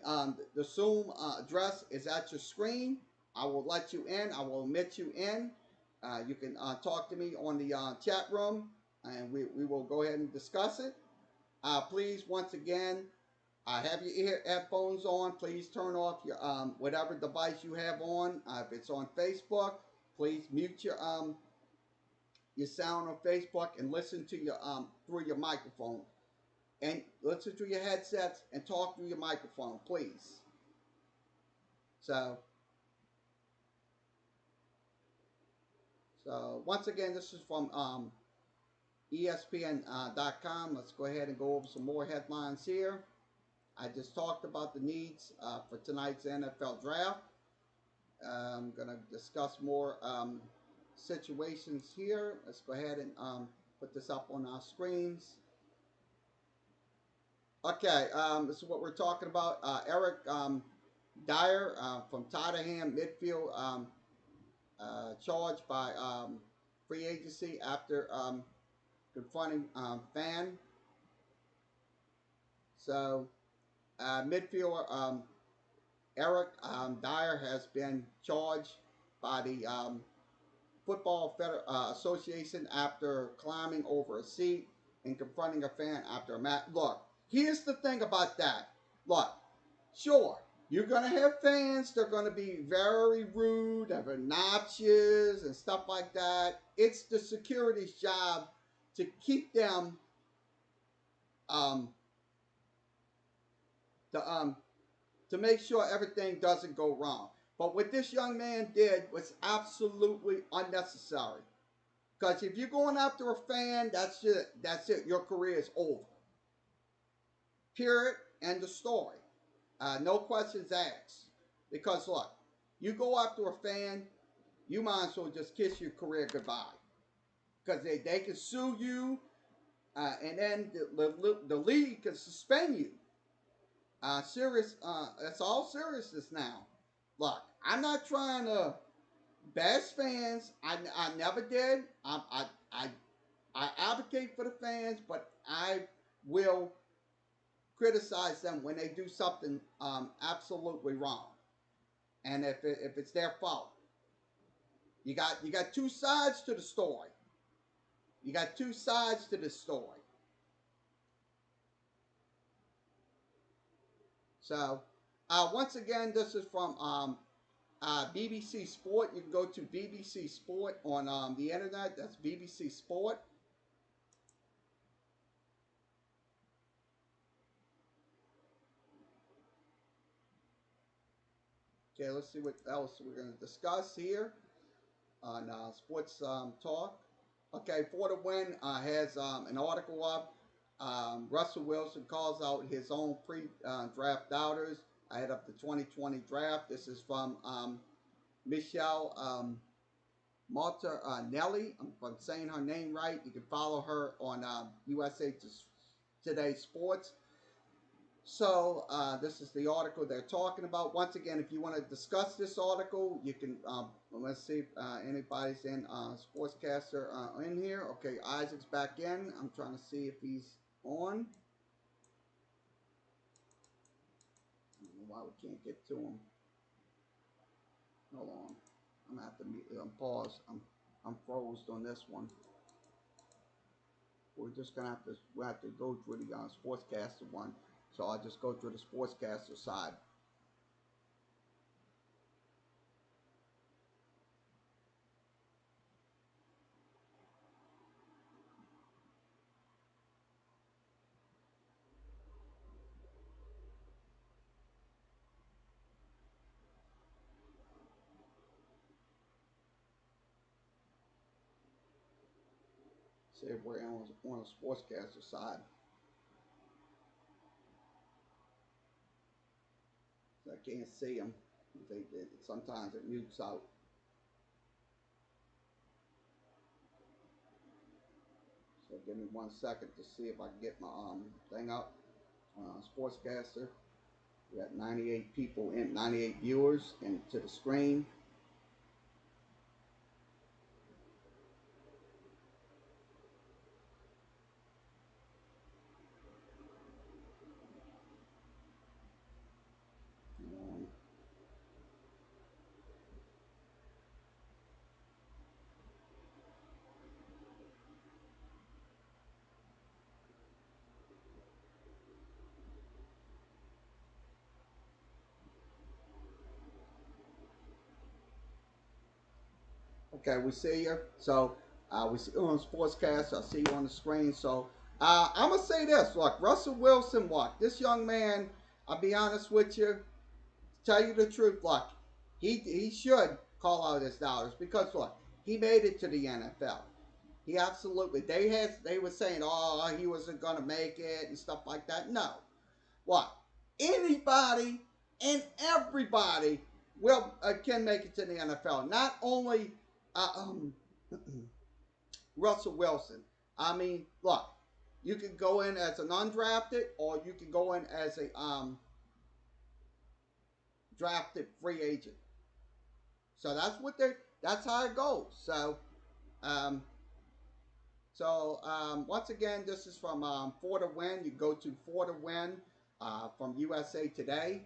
The Zoom address is at your screen. I will let you in. I will admit you in. You can talk to me on the chat room, and we will go ahead and discuss it. Please, once again, have your headphones on. Please turn off your whatever device you have on. If it's on Facebook, please mute your sound on Facebook and listen to your through your microphone, and listen through your headsets and talk through your microphone, please. So once again, this is from ESPN.com. Let's go ahead and go over some more headlines here. I just talked about the needs for tonight's NFL draft. I'm going to discuss more situations here. Let's go ahead and put this up on our screens. Okay, this is what we're talking about. Eric Dyer from Tottenham midfield charged by free agency after confronting fan. So midfielder Eric Dyer has been charged by the Football Association after climbing over a seat and confronting a fan after a match. Look, here's the thing about that. Look, sure, you're going to have fans. They're going to be very rude, obnoxious, and stuff like that. It's the security's job to keep them to make sure everything doesn't go wrong. But what this young man did was absolutely unnecessary. Because if you're going after a fan, that's it. That's it. Your career is over. Period. End of story. No questions asked. Because look, you go after a fan, you might as well just kiss your career goodbye. Because they can sue you, and then the league can suspend you. Serious. It's all seriousness now. Look, I'm not trying to bash fans. I never did. I advocate for the fans, but I will criticize them when they do something absolutely wrong, and if it's their fault. You got two sides to the story. You got two sides to this story. So once again, this is from BBC Sport. You can go to BBC Sport on the internet. That's BBC Sport. Okay, let's see what else we're going to discuss here on Sports Talk. Okay, For the Win has an article up. Russell Wilson calls out his own pre-draft doubters ahead of the 2020 draft. This is from Michelle Martinelli. If I'm saying her name right. You can follow her on USA Today Sports. So this is the article they're talking about. Once again, if you want to discuss this article, you can. Let's see if anybody's in sportscaster in here. Okay, Isaac's back in. I'm trying to see if he's on. I don't know why we can't get to him. Hold on. I'm gonna have to pause. I'm froze on this one. We're just gonna have to go through the sportscaster one. So I'll just go through the sportscaster side. See if we're on the sportscaster side. So I can't see them. Sometimes it mutes out. So give me 1 second to see if I can get my thing up. Sportscaster. We got 98 people in, 98 viewers into the screen. Okay, we see you. So we see you on Sportscast. I see you on the screen. So I'm gonna say this: look, Russell Wilson, look, this young man. I'll be honest with you. Tell you the truth, look, he should call out his dollars because look, he made it to the NFL. He absolutely. They were saying, oh, he wasn't gonna make it and stuff like that. No, what? Anybody and everybody will can make it to the NFL. Not only uh, um, Russell Wilson. I mean, look, you can go in as an undrafted, or you can go in as a drafted free agent. So that's how it goes. Um, once again, this is from For to Win. You go to For to Win from USA Today.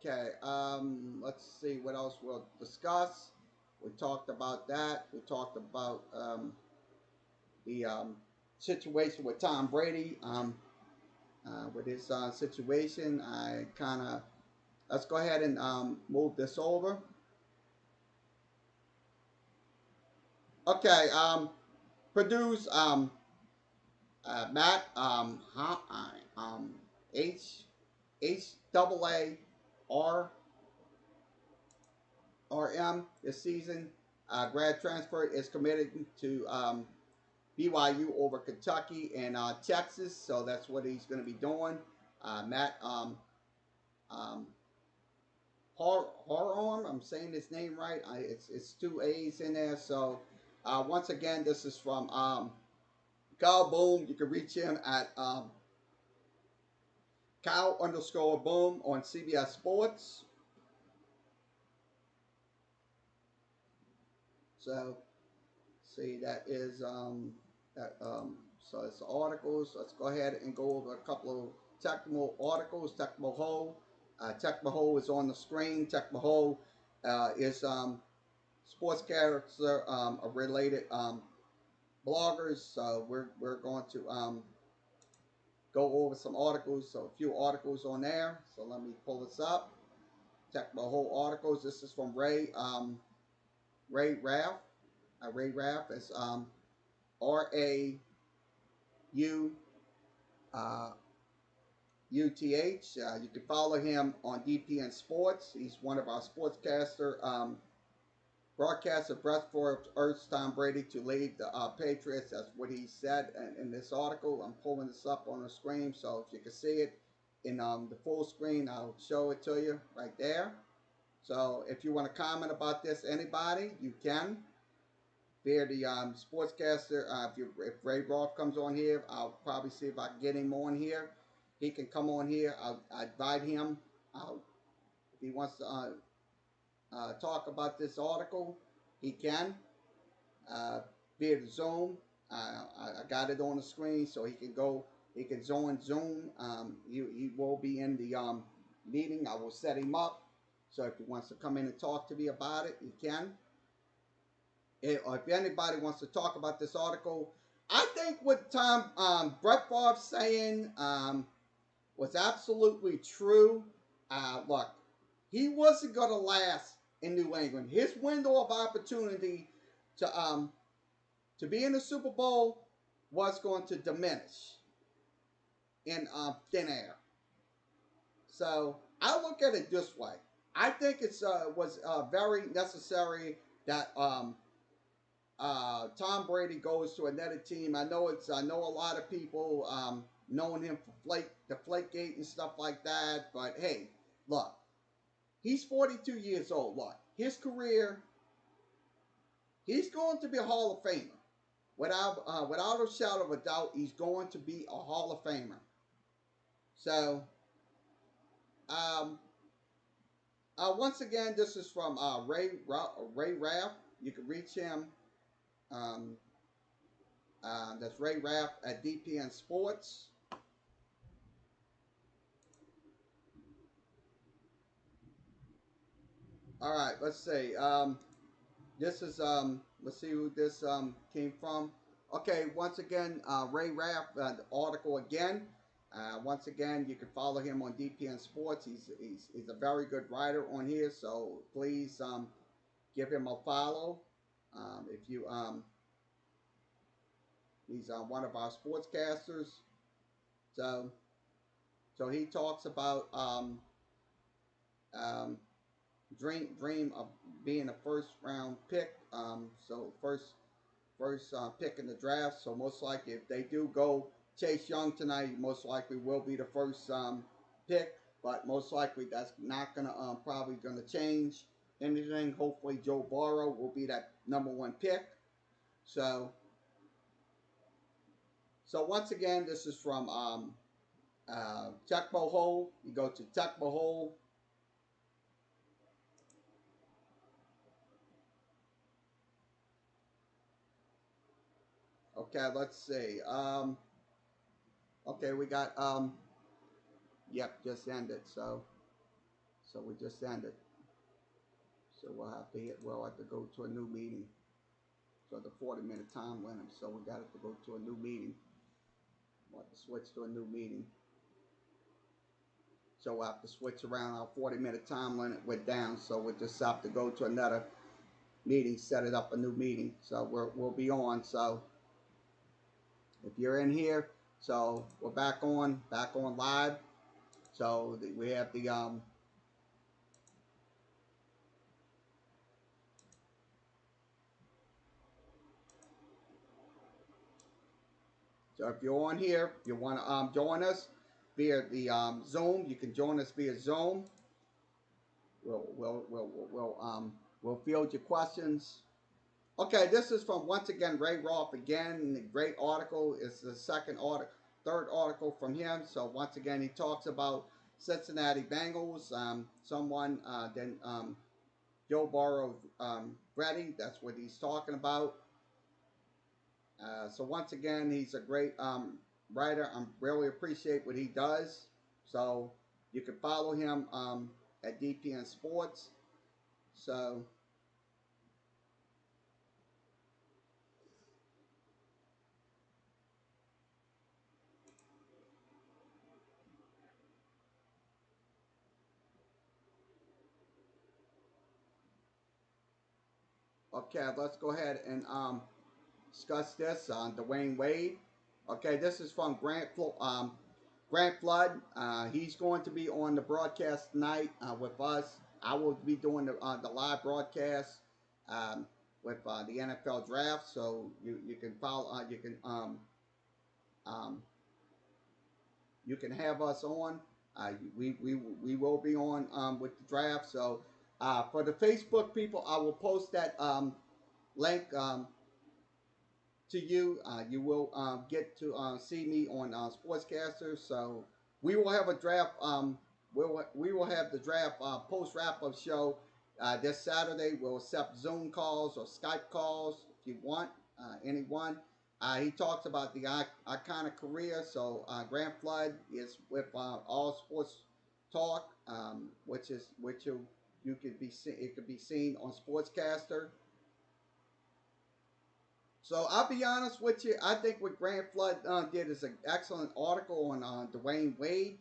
Okay, let's see what else we'll discuss. We talked about that. We talked about the situation with Tom Brady. With his situation, let's go ahead and move this over. Okay, produce Matt H double A R RM this season. Grad transfer is committed to BYU over Kentucky and Texas, so that's what he's going to be doing. Matt um, Hararm, I'm saying his name right. It's two A's in there. So once again, this is from Kyle Boom. You can reach him at Kyle_Boom on CBS Sports. So see that is so it's articles. Let's go ahead and go over a couple of technical articles. Tech Mahol. Tech Mahol is on the screen. Tech Mahol is sports character related bloggers. So we're going to go over some articles. So a few articles on there. So let me pull this up. Tech Mahol articles. This is from Ray Raff. Ray Raff is RAU UTH. You can follow him on DPN Sports. He's one of our sportscaster broadcaster breath for Earth's Tom Brady to leave the Patriots. That's what he said in this article. I'm pulling this up on the screen, so if you can see it in the full screen, I'll show it to you right there. So if you want to comment about this, anybody, you can. Via the sportscaster, if Ray Roth comes on here, I'll probably see if I can get him on here. He can come on here. I invite him. If he wants to talk about this article, he can via the Zoom. I got it on the screen, so he can go. He can join Zoom. He will be in the meeting. I will set him up. So if he wants to come in and talk to me about it, he can. Or if anybody wants to talk about this article, I think what Brett Favre's saying was absolutely true. Look, he wasn't going to last in New England. His window of opportunity to be in the Super Bowl was going to diminish in thin air. So I look at it this way. I think it's was very necessary that Tom Brady goes to another team. I know a lot of people knowing him for the Flakegate and stuff like that. But hey, look, he's 42 years old. Look, his career, he's going to be a Hall of Famer. Without a shadow of a doubt, he's going to be a Hall of Famer. So, um, once again, this is from Ray Raff. You can reach him. Um, that's Ray Raff at DPN Sports. All right, let's see. This is let's see who this came from. Okay, once again, Ray Raff, the article again. Once again, you can follow him on DPN Sports. He's a very good writer on here, so please give him a follow. If you he's one of our sportscasters. So he talks about um, dream of being a first round pick. So first pick in the draft. So most likely, if they do go Chase Young tonight, most likely will be the first pick. But most likely that's not gonna probably gonna change anything. Hopefully Joe Burrow will be that number one pick. So once again, this is from Chuck Bohol. You go to Chuck Bohol. Okay, let's see. Okay, we got yep, just ended. So we just ended. So we'll have to go to a new meeting. So the 40-minute time limit. So we got to go to a new meeting. We'll have to switch to a new meeting. So we'll have to switch around. Our 40-minute time limit went down. So we'll just have to go to another meeting, set it up a new meeting. So we'll be on. So if you're in here, so we're back on live. So we have the so if you're on here, you want to join us via the Zoom, you can join us via Zoom. We'll field your questions. Okay, this is from once again Ray Roth again. Great article. It's the third article from him. So once again, he talks about Cincinnati Bengals. Someone then Joe Burrow ready. That's what he's talking about. So once again, he's a great writer. I really appreciate what he does. So you can follow him at DPN Sports. So okay, let's go ahead and discuss this on Dwayne Wade. Okay, this is from Grant Flood. He's going to be on the broadcast tonight with us. I will be doing the live broadcast with the NFL draft. So you can follow. Um, you can have us on. We will be on with the draft. So for the Facebook people, I will post that link to you. You will get to see me on Sportscaster. So we will have a draft. We will have the draft post wrap up show this Saturday. We'll accept Zoom calls or Skype calls if you want. Anyone. He talks about the iconic career. So Grant Flood is with All Sports Talk, which you could be it could be seen on Sportscaster. So I'll be honest with you. I think what Grant Flood did is an excellent article on Dwayne Wade.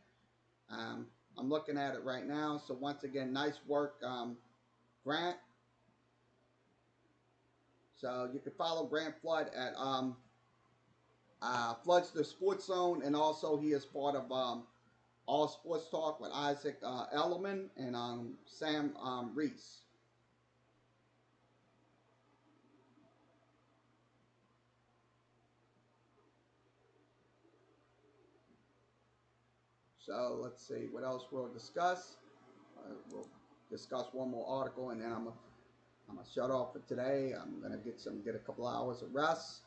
Um, I'm looking at it right now. So once again, nice work, Grant. So you can follow Grant Flood at Flood's the Sports Zone, and also he is part of All Sports Talk with Isaac Ellerman and Sam Reese. So let's see what else we'll discuss. We'll discuss one more article, and then I'm gonna shut off for today. I'm gonna get a couple hours of rest.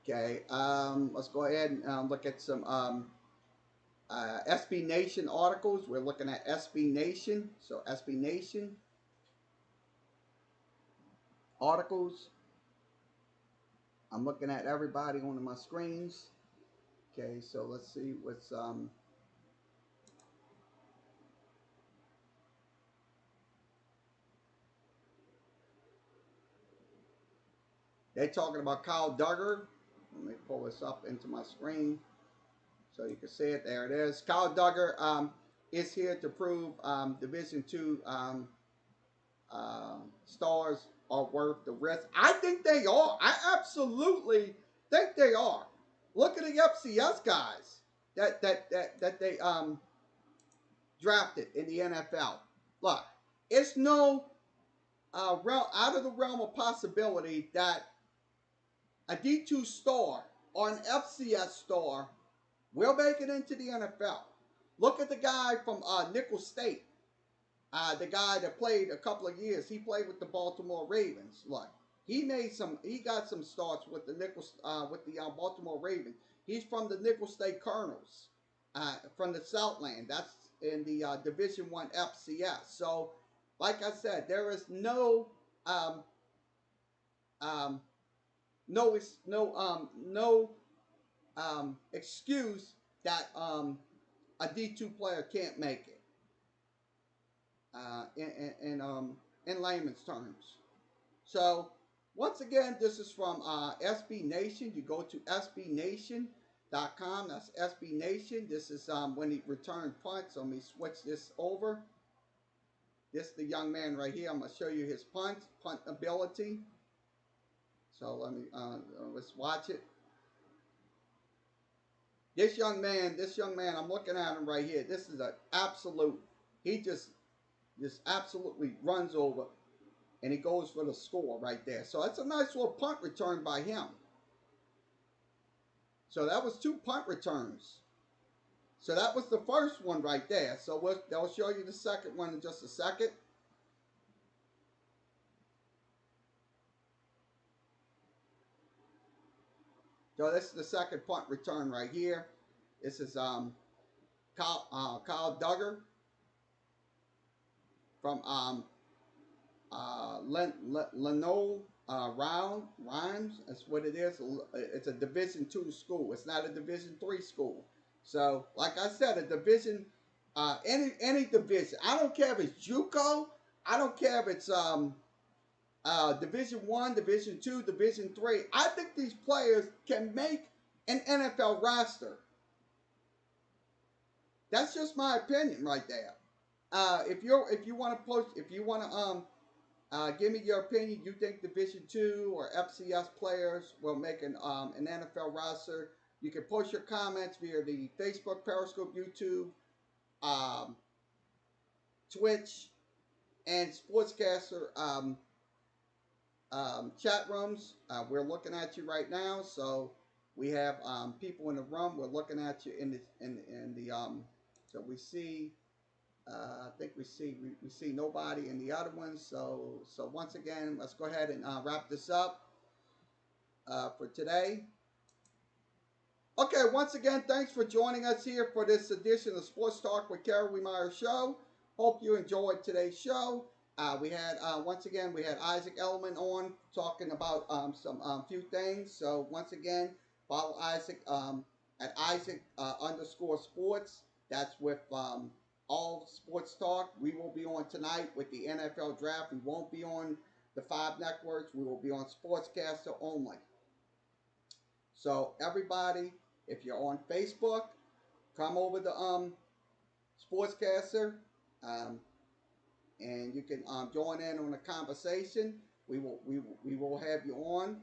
Okay, let's go ahead and look at some SB Nation articles. We're looking at SB Nation. So SB Nation articles. I'm looking at everybody on my screens. Okay, so let's see what's they're talking about Kyle Duggar. Let me pull this up into my screen so you can see it. There it is. Kyle Duggar is here to prove Division II stars are worth the risk. I think they are. I absolutely think they are. Look at the FCS guys that they drafted in the NFL. Look, it's no realm out of the realm of possibility that a D2 star or an FCS star will make it into the NFL. Look at the guy from Nickel State, the guy that played a couple of years. He played with the Baltimore Ravens. Look, he got some starts with the Baltimore Ravens. He's from the Nickel State Colonels, from the Southland. That's in the Division One FCS. So, like I said, there is um, um, no excuse that a D2 player can't make it. In layman's terms. So once again, this is from SB Nation. You go to sbnation.com. That's SB Nation. This is when he returned punt. So let me switch this over. This is the young man right here. I'm going to show you his punt ability. So let's watch it. This young man, I'm looking at him right here. This is an absolute. He just absolutely runs over, and he goes for the score right there. So that's a nice little punt return by him. So that was 2 punt returns. So that was the first one right there. So they'll show you the second one in just a second. So this is the second punt return right here. This is Kyle Duggar from Lenoble Rhymes. That's what it is. It's a Division II school. It's not a Division III school. So, like I said, a division, any division. I don't care if it's JUCO. I don't care if it's Division One, Division Two, Division Three. I think these players can make an NFL roster. That's just my opinion right there. If you want to post, if you want to give me your opinion. You think Division II or FCS players will make an NFL roster? You can post your comments via the Facebook, Periscope, YouTube, um, Twitch, and Sportscaster chat rooms. We're looking at you right now, so we have people in the room. We're looking at you in the so we see. I think we see nobody in the other ones. So once again, let's go ahead and wrap this up for today. Okay, once again, thanks for joining us here for this edition of Sports Talk with Kerry Wehmeyer show. Hope you enjoyed today's show. We had once again we had Isaac Ellerman on talking about some few things. So once again, follow Isaac at Isaac underscore sports. That's with all sports talk. We will be on tonight with the NFL draft. We won't be on the 5 networks. We will be on Sportscaster only. So everybody, if you're on Facebook, come over to Sportscaster, and you can join in on the conversation. We will have you on.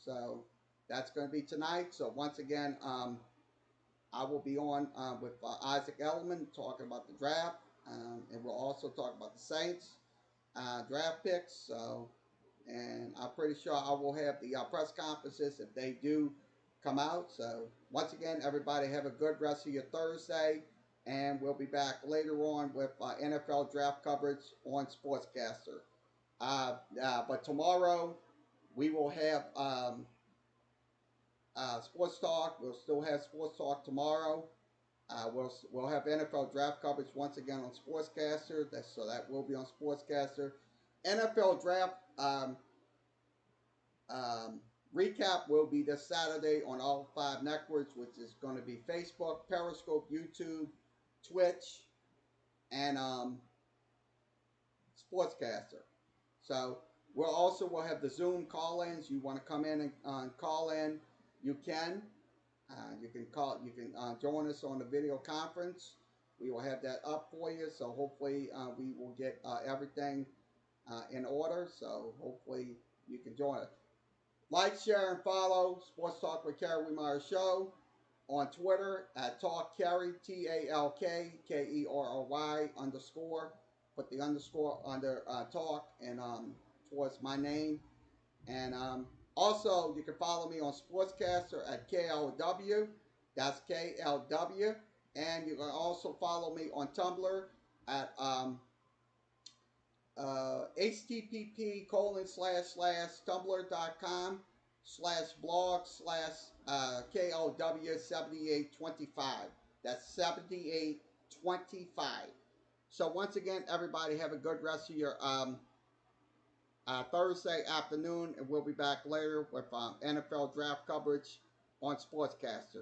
So that's going to be tonight. So once again, I will be on with Isaac Elliman talking about the draft, and we'll also talk about the Saints draft picks. So, and I'm pretty sure I will have the press conferences if they do come out. So, once again, everybody have a good rest of your Thursday, and we'll be back later on with NFL draft coverage on Sportscaster. But tomorrow we will have sports talk. We'll still have sports talk tomorrow. We'll have NFL draft coverage once again on Sportscaster. So that will be on Sportscaster. NFL draft recap will be this Saturday on all 5 networks, which is going to be Facebook, Periscope, YouTube, Twitch, and Sportscaster. So we'll have the Zoom call-ins. You want to come in and call in, you can. You can call. You can join us on the video conference. We will have that up for you. So hopefully we will get everything in order. So hopefully you can join us. Like, share, and follow Sports Talk with Kerry Wehmeyer Show on Twitter at Talk Kerry, TALKKERRY _ Put the underscore under talk and towards my name. And also, you can follow me on Sportscaster at KLW. That's KLW. And you can also follow me on Tumblr at http://tumblr.com/blog/KLW7825. That's 7825. So once again, everybody have a good rest of your Thursday afternoon, and we'll be back later with NFL draft coverage on Sportscaster.